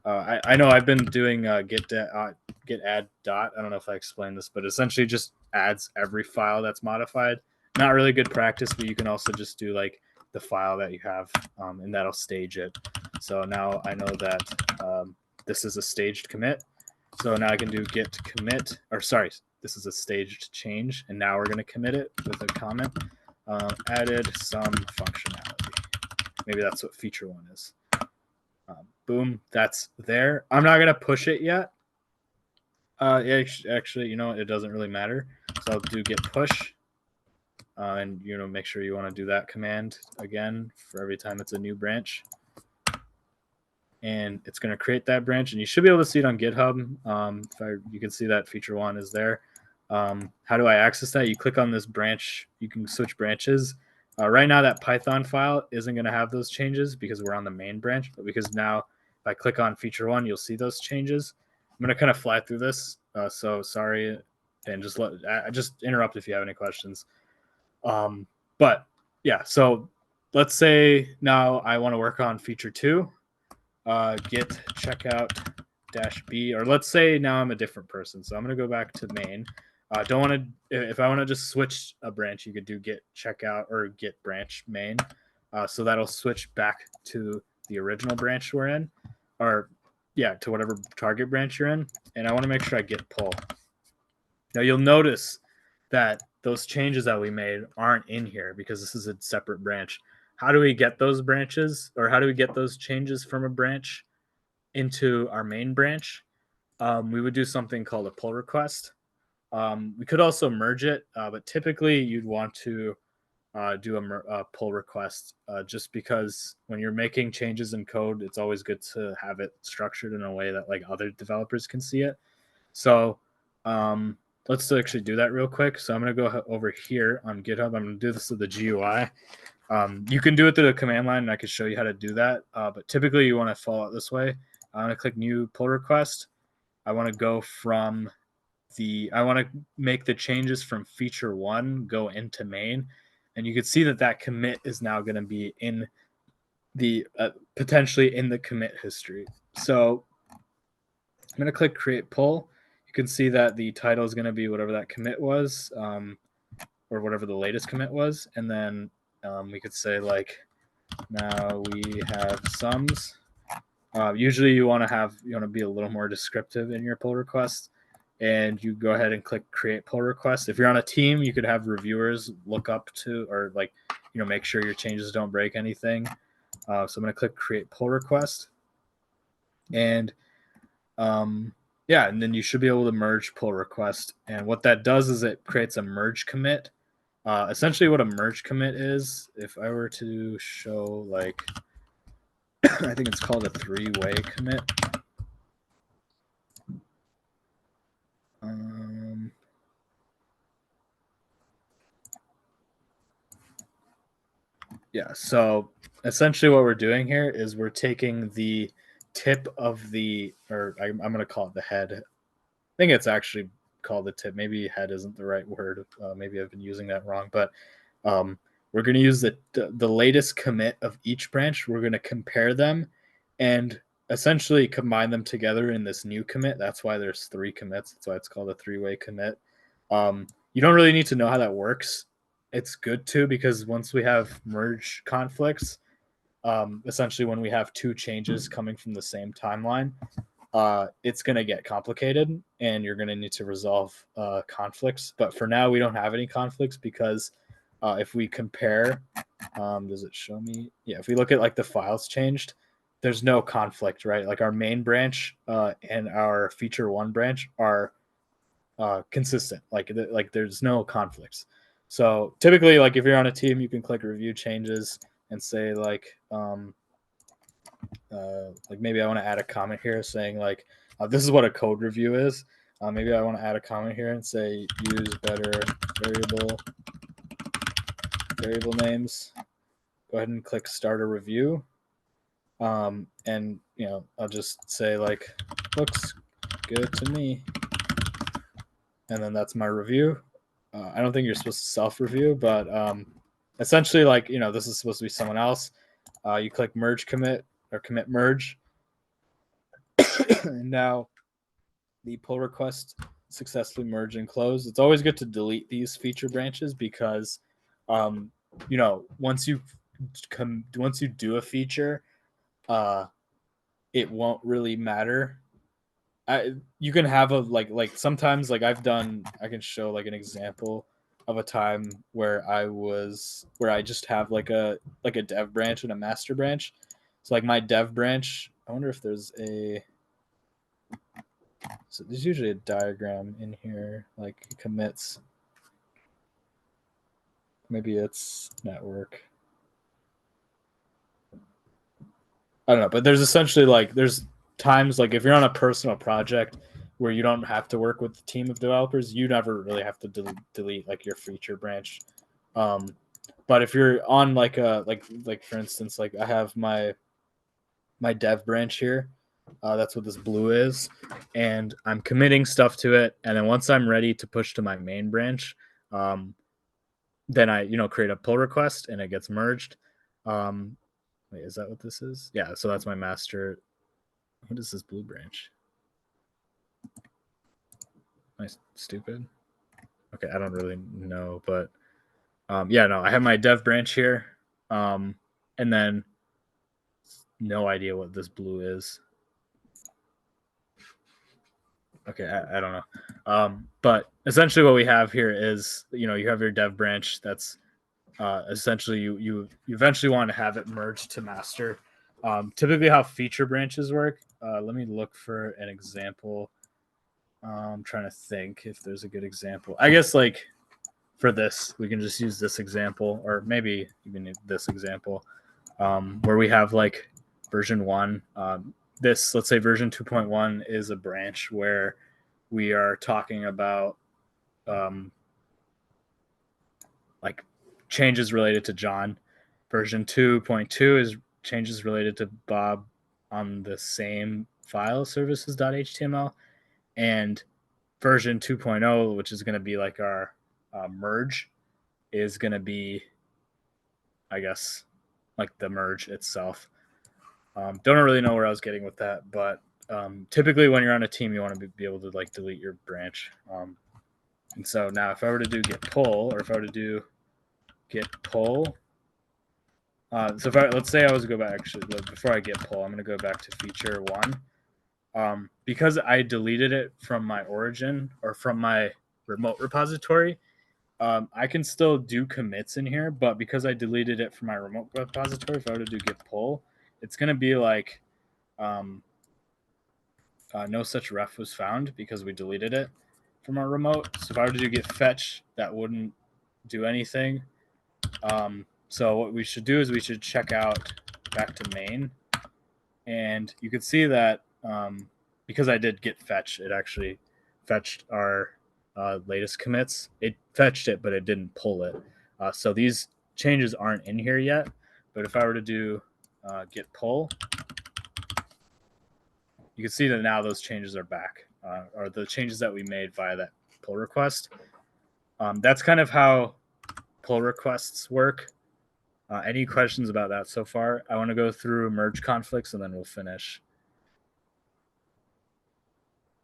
I know I've been doing git add dot. I don't know if I explained this, but essentially just adds every file that's modified. Not really good practice, but you can also just do like the file that you have, and that'll stage it. So now I know that this is a staged commit. So now I can do git commit, or sorry, this is a staged change, and now we're going to commit it with a comment. Added some functionality. Maybe that's what feature 1 is. Boom, that's there. I'm not going to push it yet. Actually, it doesn't really matter. So I'll do git push. And make sure you want to do that command again for every time it's a new branch, and it's going to create that branch, and you should be able to see it on GitHub. You can see that feature 1 is there. How do I access that? You click on this branch. You can switch branches. Right now, that Python file isn't going to have those changes because we're on the main branch, but because now if I click on feature 1, you'll see those changes. I'm going to kind of fly through this, so sorry, and just interrupt if you have any questions. But yeah, so let's say now I want to work on feature 2, git checkout -b, or let's say now I'm a different person. So I'm going to go back to main. If I want to just switch a branch, you could do git checkout or git branch main. So that'll switch back to the original branch we're in, or to whatever target branch you're in. And I want to make sure I git pull. Now you'll notice that those changes that we made aren't in here because this is a separate branch. How do we get those branches, or how do we get those changes from a branch into our main branch? We would do something called a pull request. We could also merge it, but typically you'd want to do a pull request just because when you're making changes in code, it's always good to have it structured in a way that like other developers can see it. So let's actually do that real quick. So I'm going to go over here on GitHub. I'm going to do this with the GUI. You can do it through the command line, and I can show you how to do that. But typically you want to follow it this way. I'm going to click new pull request. I want to go from I want to make the changes from feature 1 go into main. And you can see that commit is now going to be in the potentially in the commit history. So I'm going to click create pull. You can see that the title is going to be whatever that commit was, or whatever the latest commit was. And then we could say like, now we have sums. Usually you want to be a little more descriptive in your pull request. And you go ahead and click create pull request. If you're on a team, you could have reviewers look up to, or like, make sure your changes don't break anything. So I'm going to click create pull request. And yeah, and then you should be able to merge pull request. And what that does is it creates a merge commit. Essentially what a merge commit is, if I were to show like, I think it's called a three-way commit. Yeah, so essentially what we're doing here is we're taking the tip of the, or I'm going to call it the head. I think it's actually called the tip. Maybe head isn't the right word. Maybe I've been using that wrong, but we're going to use the latest commit of each branch. We're going to compare them and essentially combine them together in this new commit. That's why there's 3 commits. That's why it's called a three-way commit. You don't really need to know how that works. It's good too, because once we have merge conflicts, essentially when we have 2 changes coming from the same timeline, it's going to get complicated and you're going to need to resolve conflicts. But for now, we don't have any conflicts because if we compare, does it show me? Yeah, if we look at like the files changed, there's no conflict, right? Like our main branch and our feature 1 branch are consistent. Like there's no conflicts. So typically, like if you're on a team, you can click review changes and say like maybe I want to add a comment here saying like this is what a code review is. Maybe I want to add a comment here and say use better variable names. Go ahead and click start a review. And I'll just say like looks good to me. And then that's my review. I don't think you're supposed to self-review, but essentially, like, this is supposed to be someone else. You click merge commit or commit merge. And now the pull request successfully merged and closed. It's always good to delete these feature branches because, once you do a feature, it won't really matter. You can have a like sometimes like I can show like an example of a time where I just have like a dev branch and a master branch. So like my dev branch, I wonder if there's there's usually a diagram in here, like commits. Maybe it's network. I don't know, but there's essentially like there's times like if you're on a personal project where you don't have to work with a team of developers, you never really have to delete like your feature branch. But if you're on like a like for instance, like I have my dev branch here. That's what this blue is, and I'm committing stuff to it. And then once I'm ready to push to my main branch, then I create a pull request and it gets merged. Wait, is that what this is? Yeah, so that's my master. What is this blue branch? Am I stupid? Okay, I don't really know, but yeah, no, I have my dev branch here, and then no idea what this blue is. Okay, I don't know. But essentially what we have here is, you have your dev branch that's essentially you eventually want to have it merged to master. Typically how feature branches work, let me look for an example I'm trying to think if there's a good example. I guess like for this, we can just use this example, or maybe even this example, where we have like version 1. This, let's say version 2.1 is a branch where we are talking about like changes related to John. Version 2.2 is changes related to Bob on the same file services.html. And version 2.0, which is going to be like our merge, is going to be, I guess, like the merge itself. Don't really know where I was getting with that, but typically when you're on a team, you want to be able to like delete your branch. And so now if I were to do git pull, or if I were to do git pull, so if let's say I was to go back, actually, before I git pull, I'm going to go back to feature 1. Because I deleted it from my origin or from my remote repository, I can still do commits in here, but because I deleted it from my remote repository, if I were to do git pull, it's going to be like no such ref was found because we deleted it from our remote. So if I were to do git fetch, that wouldn't do anything. So what we should do is we should check out back to main, and you could see that because I did git fetch, it actually fetched our latest commits. It fetched it, but it didn't pull it. So these changes aren't in here yet. But if I were to do git pull, you can see that now those changes are back, or the changes that we made via that pull request. That's kind of how pull requests work. Any questions about that so far? I want to go through merge conflicts and then we'll finish.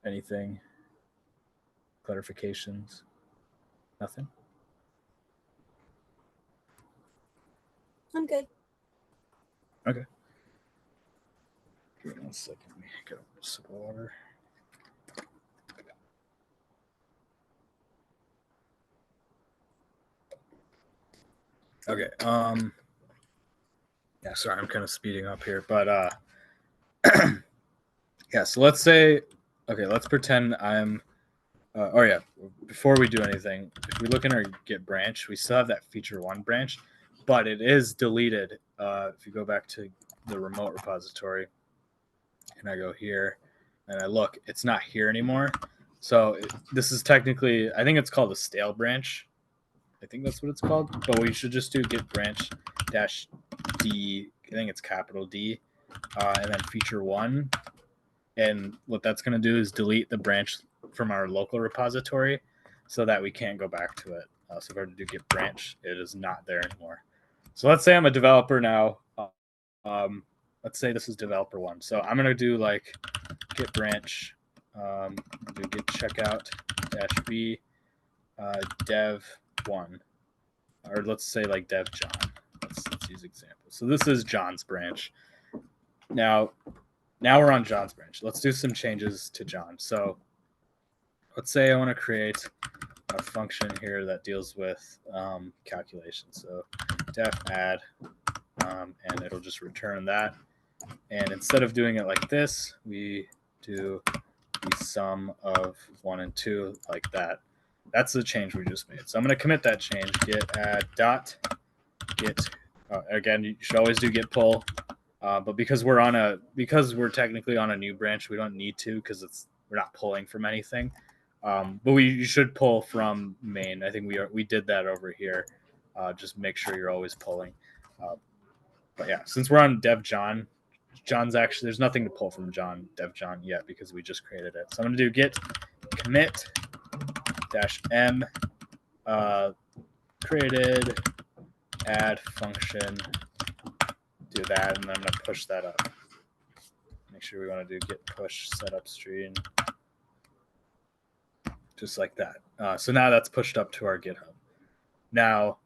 Anything? Clarifications? Nothing? I'm good. Okay. Give me 1 second. Let me get a sip of water. Okay. Yeah, sorry, I'm kind of speeding up here, but yeah, so let's say, okay, let's pretend I'm oh yeah, before we do anything, if we look in our git branch, we still have that feature 1 branch, but it is deleted. If you go back to the remote repository and I go here and I look, it's not here anymore. So this is technically, I think it's called a stale branch. I think that's what it's called, but we should just do git branch dash D, I think it's capital D, and then feature 1. And what that's going to do is delete the branch from our local repository so that we can't go back to it. So if I were to do git branch, it is not there anymore. So let's say I'm a developer now. Let's say this is developer 1. So I'm going to do like git branch, do git checkout dash B dev 1. Or let's say like dev John. Let's use examples. So this is John's branch. Now we're on John's branch. Let's do some changes to John. So let's say I want to create a function here that deals with calculations. So def add, and it'll just return that. And instead of doing it like this, we do the sum of 1 and 2 like that. That's the change we just made. So I'm going to commit that change, git add dot git. Again, you should always do git pull. But because we're technically on a new branch, we don't need to because we're not pulling from anything. But you should pull from main. I think we did that over here. Just make sure you're always pulling. But yeah, since we're on dev John, John's actually, there's nothing to pull from dev John yet because we just created it. So I'm going to do git commit dash m created add function. Do that, and then I'm going to push that up. Make sure we want to do git push setup stream, just like that. So now that's pushed up to our GitHub. Now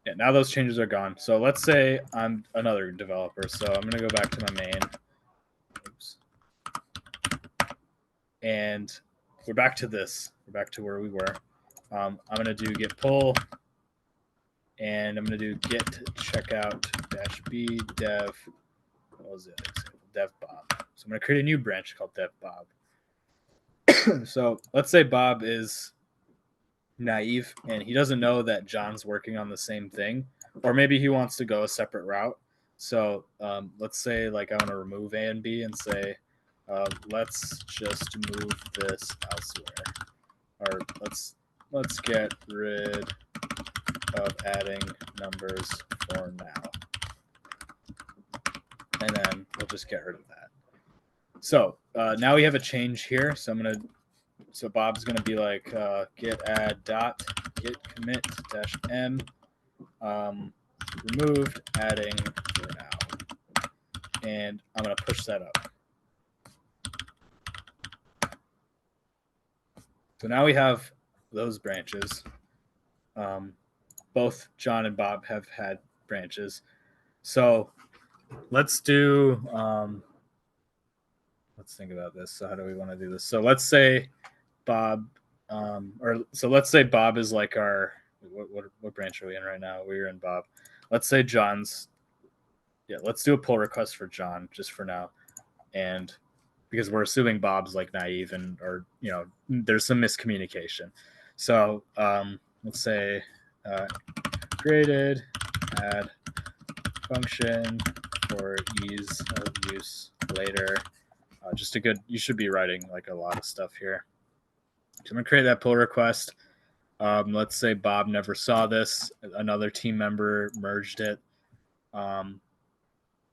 those changes are gone. So let's say I'm another developer. So I'm going to go back to my main. Oops. And we're back to this. We're back to where we were. I'm going to do git pull, and I'm going to do git checkout dash b dev. What was it? Dev Bob. So I'm going to create a new branch called Dev Bob. So let's say Bob is naive and he doesn't know that John's working on the same thing, or maybe he wants to go a separate route. So let's say like I want to remove A and B and say, let's just move this elsewhere, or let's get rid of adding numbers for now, and then we'll just get rid of that. So now we have a change here. So Bob's gonna be like git add dot git commit dash m removed adding for now, and I'm gonna push that up. So now we have those branches. Both John and Bob have had branches. So let's do. Let's think about this. So how do we want to do this? So let's say Bob, let's say Bob is like our what branch are we in right now? We're in Bob. Let's say John's. Yeah, let's do a pull request for John just for now, and because we're assuming Bob's like naive and or there's some miscommunication. So let's say created add function for ease of use later. Just a good. You should be writing like a lot of stuff here. So I'm gonna create that pull request. Let's say Bob never saw this. Another team member merged it.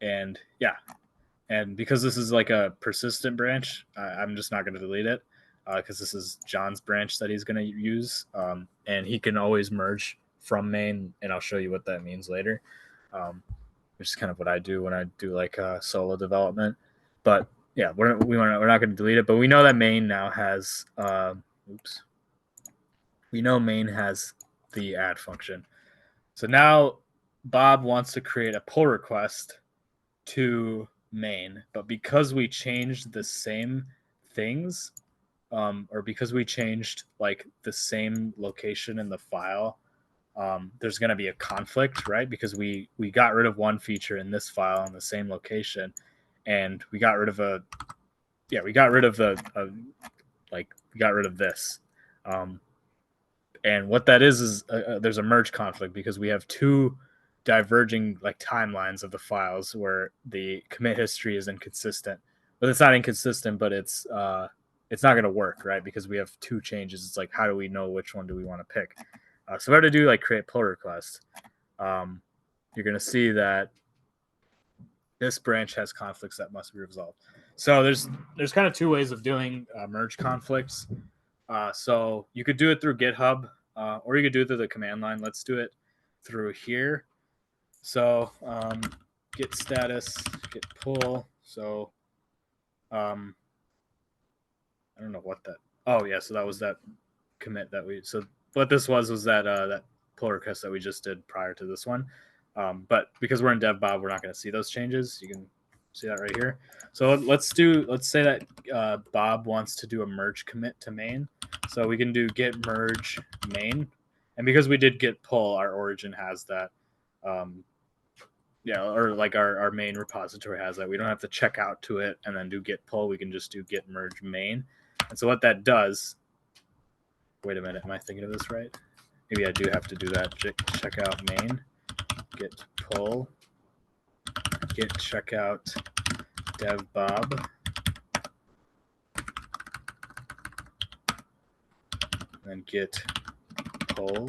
And yeah, and because this is like a persistent branch, I'm just not going to delete it because this is John's branch that he's going to use. And he can always merge from main, and I'll show you what that means later, which is kind of what I do when I do like solo development. But yeah, we're not going to delete it, but we know that main now has we know main has the add function. So now Bob wants to create a pull request to main, but because we changed the same things, or because we changed like the same location in the file, there's going to be a conflict, right? Because we got rid of one feature in this file in the same location, and we got rid of we got rid of this. And what that is there's a merge conflict because we have two diverging like timelines of the files where the commit history is inconsistent. But it's not inconsistent, but it's not going to work, right? Because we have two changes. It's like, how do we know which one do we want to pick? So we have to do like create pull request. You're going to see that this branch has conflicts that must be resolved. So there's kind of two ways of doing merge conflicts. So you could do it through GitHub, or you could do it through the command line. Let's do it through here. So git status, git pull. So I don't know what that. Oh yeah, so that was that commit that we. So what this was that that pull request that we just did prior to this one. But because we're in dev Bob, we're not going to see those changes. You can see that right here. So let's say that Bob wants to do a merge commit to main. So we can do git merge main, and because we did git pull, our origin has that. Or like our main repository has that. We don't have to check out to it and then do git pull. We can just do git merge main. And so what that does. Wait a minute, am I thinking of this right? Maybe I do have to do that. Check out main, git pull, git checkout dev Bob. Then git pull,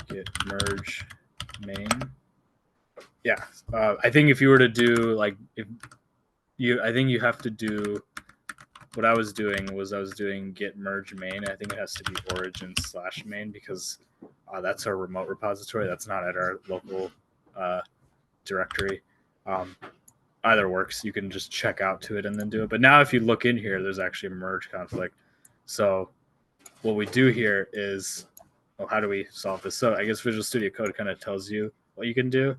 git merge main. Yeah, I think if you were to do like I think you have to do what I was doing was I was doing git merge main. I think it has to be origin / main because that's our remote repository. That's not at our local directory. Either works. You can just check out to it and then do it. But now if you look in here, there's actually a merge conflict. So what we do here is, well, how do we solve this? So I guess Visual Studio Code kind of tells you what you can do.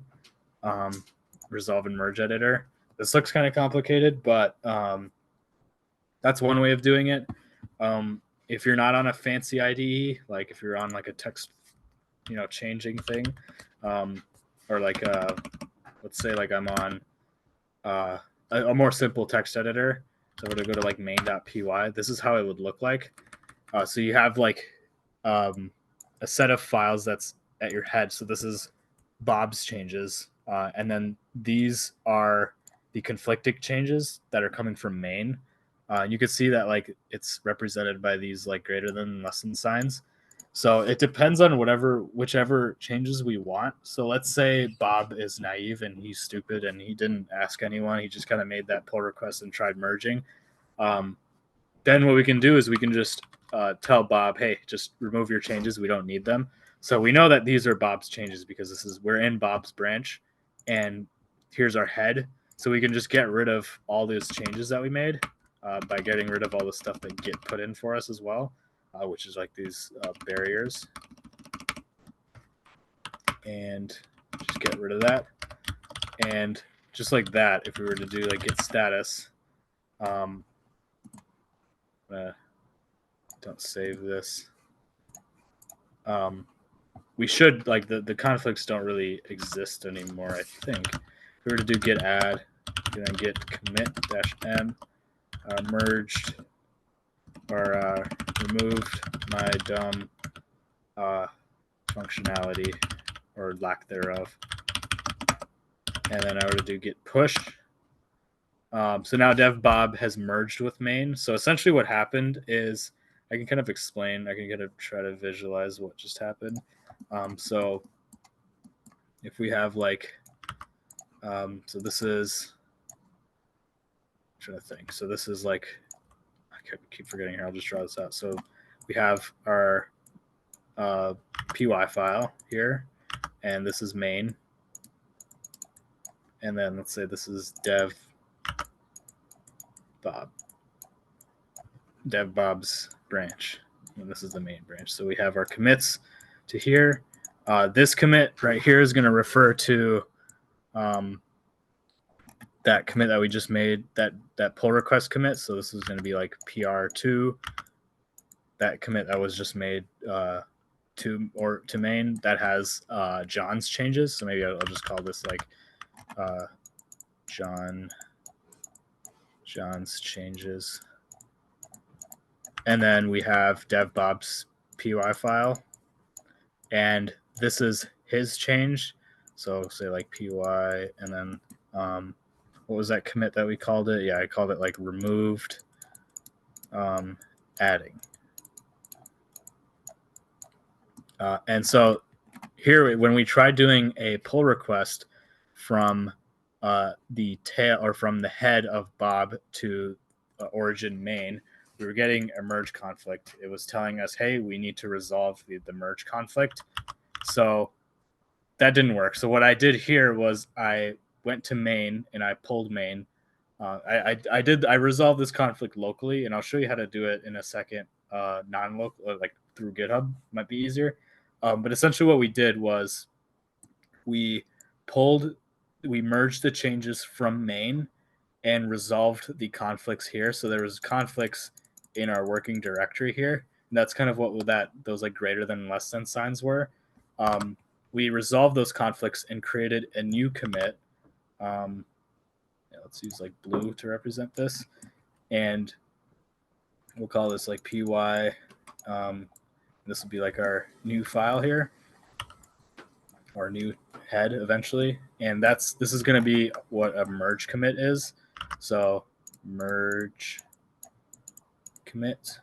Resolve and merge editor. This looks kind of complicated, but that's one way of doing it. If you're not on a fancy IDE, like if you're on like a text, changing thing, or like let's say like I'm on a more simple text editor, So we're going to go to like main.py. This is how it would look like. So you have like a set of files that's at your head. So this is Bob's changes. And then these are the conflicting changes that are coming from main. You can see that like it's represented by these like greater than, less than signs. So it depends on whichever changes we want. So let's say Bob is naive and he's stupid and he didn't ask anyone. He just kind of made that pull request and tried merging. Then what we can do is we can just tell Bob, hey, just remove your changes. We don't need them. So we know that these are Bob's changes because we're in Bob's branch, and here's our head. So we can just get rid of all those changes that we made by getting rid of all the stuff that Git put in for us as well, which is like these barriers. And just get rid of that. And just like that, if we were to do like git status, don't save this. We should, like, the conflicts don't really exist anymore, I think. If we were to do git add, and then git commit -m, merged or removed my dumb functionality or lack thereof. And then I were to do git push. So now dev Bob has merged with main. So essentially what happened is, I can kind of explain, I can kind of try to visualize what just happened. So if we have like, so this is, I'm trying to think. So this is like, I keep forgetting here. I'll just draw this out. So we have our py file here, and this is main. And then let's say this is dev Bob's branch, and this is the main branch. So we have our commits to here. This commit right here is going to refer to that commit that we just made, that pull request commit. So this is going to be like PR2, that commit that was just made to main that has John's changes. So maybe I'll just call this like John's changes. And then we have dev Bob's py file, and this is his change. So say like py, and then what was that commit that we called it? Yeah, I called it like removed adding. And so here, when we tried doing a pull request from the tail or from the head of Bob to origin main, we were getting a merge conflict. It was telling us, hey, we need to resolve the merge conflict. So that didn't work. So what I did here was I went to main and I pulled main. I resolved this conflict locally, and I'll show you how to do it in a second. Non-local, like through GitHub, might be easier. But essentially what we did was we merged the changes from main and resolved the conflicts here. So there was conflicts in our working directory here. And that's kind of what those like greater than, less than signs were. We resolved those conflicts and created a new commit. Let's use like blue to represent this. And we'll call this like py. This will be like our new file here, our new head eventually. And this is going to be what a merge commit is. So merge commit,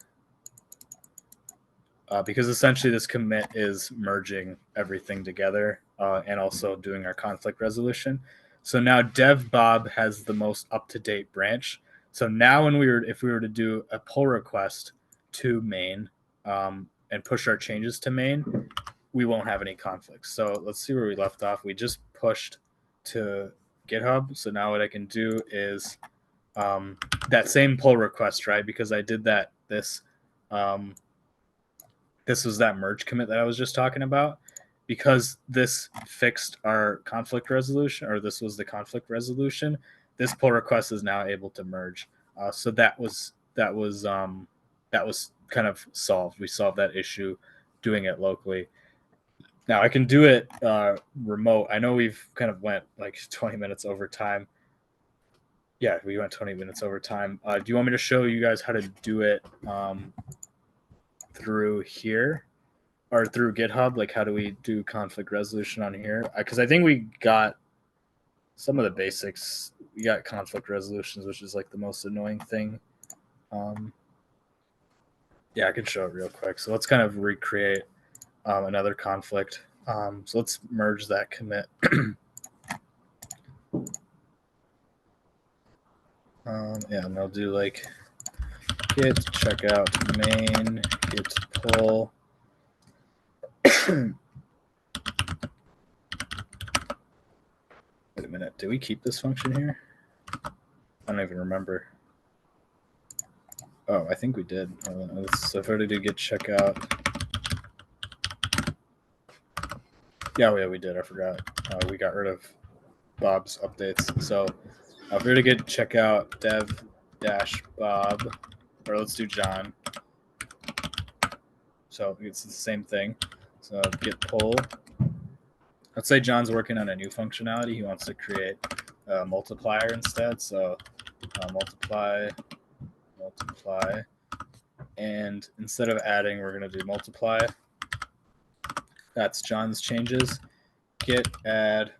because essentially this commit is merging everything together and also doing our conflict resolution. So now dev Bob has the most up-to-date branch. So now if we were to do a pull request to main and push our changes to main, we won't have any conflicts. So let's see where we left off. We just pushed to GitHub. So now what I can do is that same pull request, right? Because I did that, this was that merge commit that I was just talking about. Because this fixed our conflict resolution, or this was the conflict resolution, this pull request is now able to merge. So that was kind of solved. We solved that issue doing it locally. Now I can do it remote. I know we've kind of went like 20 minutes over time. Yeah, we went 20 minutes over time. Do you want me to show you guys how to do it through here or through GitHub? Like, how do we do conflict resolution on here? Because I think we got some of the basics. We got conflict resolutions, which is like the most annoying thing. Yeah, I can show it real quick. So let's kind of recreate another conflict. So let's merge that commit. Yeah, and I'll do like git checkout main git pull. Wait a minute, do we keep this function here? I don't even remember. Oh, I think we did. So if I were to do git checkout. Yeah, we did. I forgot. We got rid of Bob's updates. So if we were to git checkout dev dash Bob, or let's do John. So it's the same thing. So git pull. Let's say John's working on a new functionality. He wants to create a multiplier instead. So multiply. And instead of adding, we're going to do multiply. That's John's changes. Git add.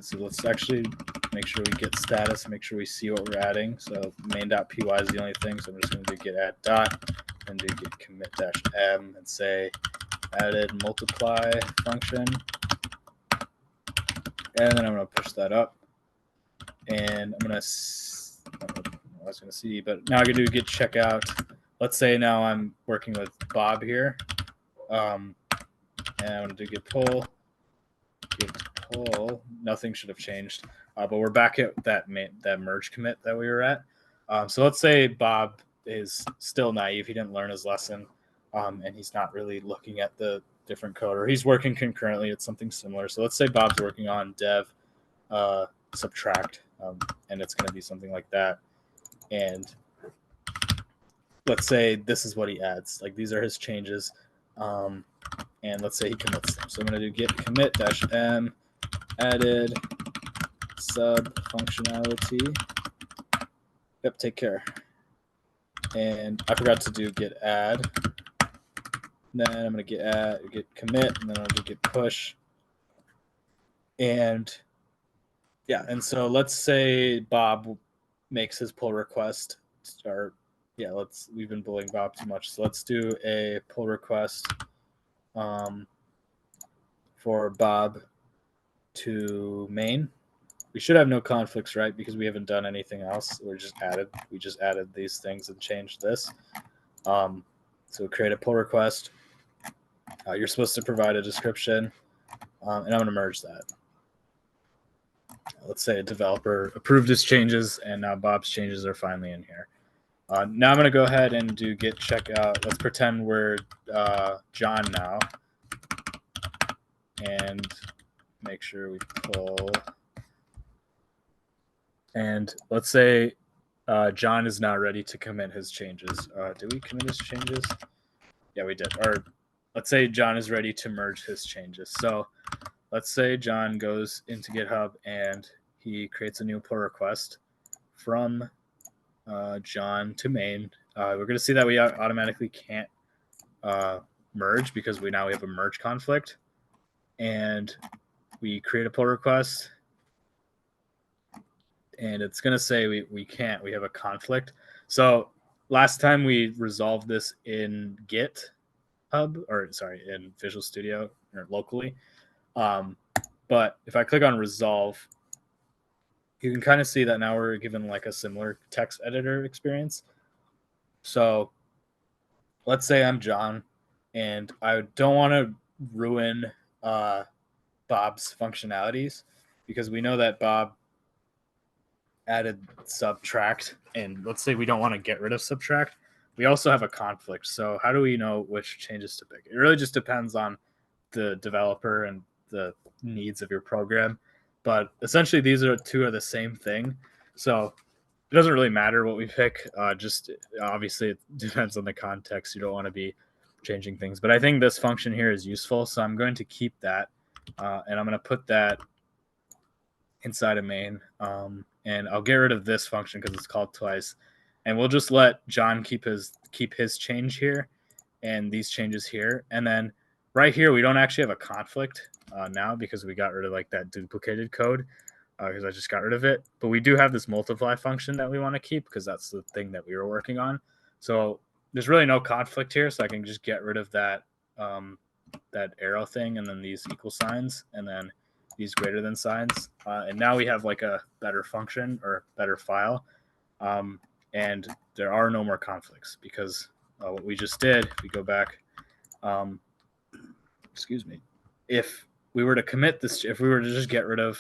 So let's actually make sure we get status, make sure we see what we're adding. So main.py is the only thing. So I'm just going to do git add dot and do git commit dash m and say added multiply function. And then I'm going to push that up. And I'm going to, I was going to see, but now I can do git checkout. Let's say now I'm working with Bob here. And I'm going to do git pull. Nothing should have changed, but we're back at that merge commit that we were at. So let's say Bob is still naive. He didn't learn his lesson, and he's not really looking at the different code, or he's working concurrently at something similar. So let's say Bob's working on dev subtract, and it's going to be something like that. And let's say this is what he adds. Like these are his changes. And let's say he commits them. So I'm going to do git commit dash m added sub functionality. Yep, take care. And I forgot to do git add. Then I'm going to git commit, and then I'll do git push. And yeah, and so let's say Bob makes his pull request. Or yeah, we've been bullying Bob too much. So let's do a pull request for Bob to main. We should have no conflicts, right? Because we haven't done anything else. We just added these things and changed this. So create a pull request. You're supposed to provide a description, and I'm going to merge that. Let's say a developer approved his changes, and now Bob's changes are finally in here. Now I'm going to go ahead and do git checkout. Let's pretend we're John now, and make sure we pull. And let's say John is now ready to commit his changes. Did we commit his changes? Yeah, we did. Or let's say John is ready to merge his changes. So let's say John goes into GitHub and he creates a new pull request from John to main. We're going to see that we automatically can't merge because we have a merge conflict. And we create a pull request. And it's going to say we can't. We have a conflict. So last time we resolved this in GitHub, or sorry, in Visual Studio or locally. But if I click on resolve, you can kind of see that now we're given like a similar text editor experience. So let's say I'm John, and I don't want to ruin Bob's functionalities because we know that Bob added subtract, and let's say we don't want to get rid of subtract. We also have a conflict. So how do we know which changes to pick? It really just depends on the developer and the needs of your program. But essentially, these are two of the same thing. So it doesn't really matter what we pick. Just obviously, it depends on the context. You don't want to be changing things. But I think this function here is useful. So I'm going to keep that. And I'm going to put that inside of main. And I'll get rid of this function because it's called twice. And we'll just let John keep his change here and these changes here. And then right here, we don't actually have a conflict now because we got rid of like that duplicated code because I just got rid of it. But we do have this multiply function that we want to keep because that's the thing that we were working on. So there's really no conflict here. So I can just get rid of that that arrow thing and then these equal signs and then these greater than signs. And now we have like a better function or better file. And there are no more conflicts because what we just did, if we go back, excuse me, if we were to commit this, if we were to just get rid of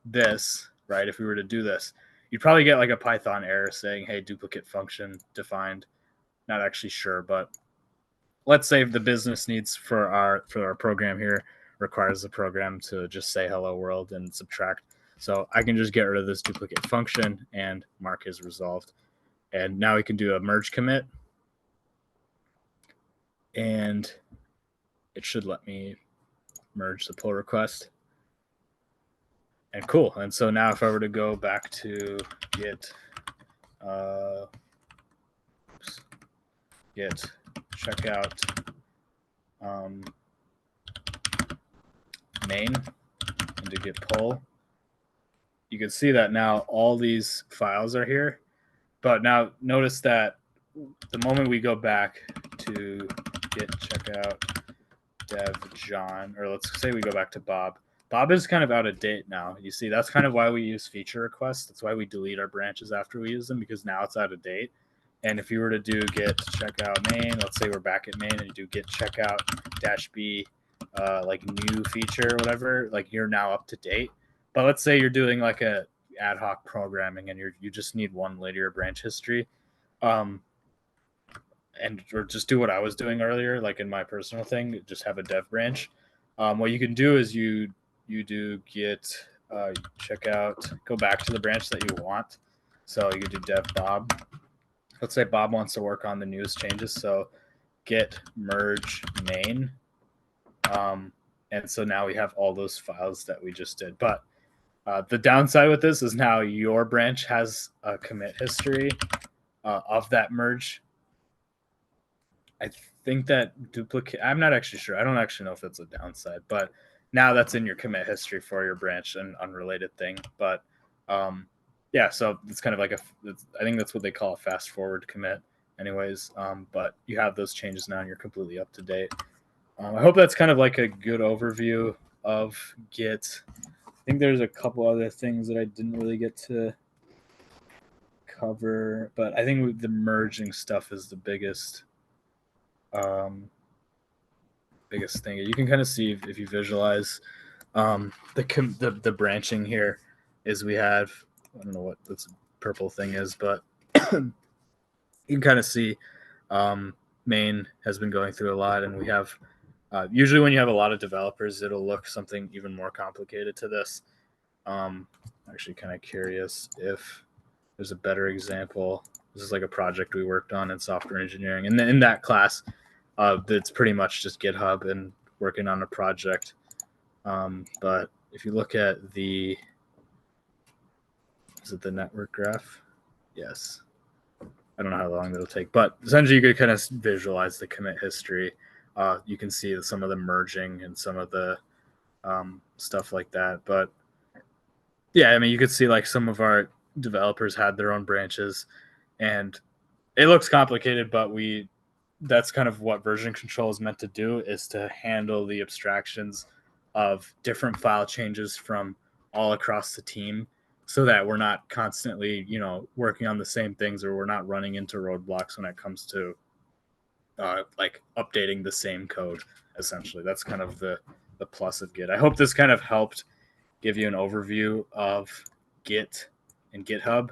this, right, if we were to do this, you'd probably get like a Python error saying, hey, duplicate function defined. Not actually sure, but let's say the business needs for our program here requires the program to just say hello world and subtract. So I can just get rid of this duplicate function and mark is resolved. And now we can do a merge commit. And it should let me merge the pull request. And cool. And so now if I were to go back to git checkout main and to git pull, you can see that now all these files are here. But now notice that the moment we go back to git checkout dev John, or let's say we go back to Bob. Bob is kind of out of date now. You see, that's kind of why we use feature requests. That's why we delete our branches after we use them, because now it's out of date. And if you were to do git checkout main, let's say we're back at main and you do git checkout -b like new feature or whatever, like you're now up to date. But let's say you're doing like a ad hoc programming and you just need one linear branch history. And or just do what I was doing earlier, like in my personal thing, just have a dev branch. What you can do is you do git checkout, go back to the branch that you want. So you could do dev Bob. Let's say Bob wants to work on the newest changes. So git merge main. And so now we have all those files that we just did. But the downside with this is now your branch has a commit history of that merge. I think that duplicate, I'm not actually sure. I don't actually know if it's a downside, but now that's in your commit history for your branch, an unrelated thing. But yeah, so it's kind of like I think that's what they call a fast forward commit anyways. But you have those changes now and you're completely up to date. I hope that's kind of like a good overview of Git. I think there's a couple other things that I didn't really get to cover, but I think the merging stuff is the biggest thing. You can kind of see if you visualize the branching here is we have, I don't know what this purple thing is, but you can kind of see main has been going through a lot, and we have usually when you have a lot of developers, it'll look something even more complicated to this. Actually kind of curious if there's a better example. This is like a project we worked on in software engineering, and in that class, it's pretty much just GitHub and working on a project. But if you look at is it the network graph? Yes. I don't know how long that'll take, but essentially you could kind of visualize the commit history. You can see some of the merging and some of the stuff like that. But yeah, I mean, you could see like some of our developers had their own branches, and it looks complicated, but that's kind of what version control is meant to do, is to handle the abstractions of different file changes from all across the team, so that we're not constantly, working on the same things, or we're not running into roadblocks when it comes to like updating the same code. Essentially, that's kind of the plus of Git. I hope this kind of helped give you an overview of Git and GitHub.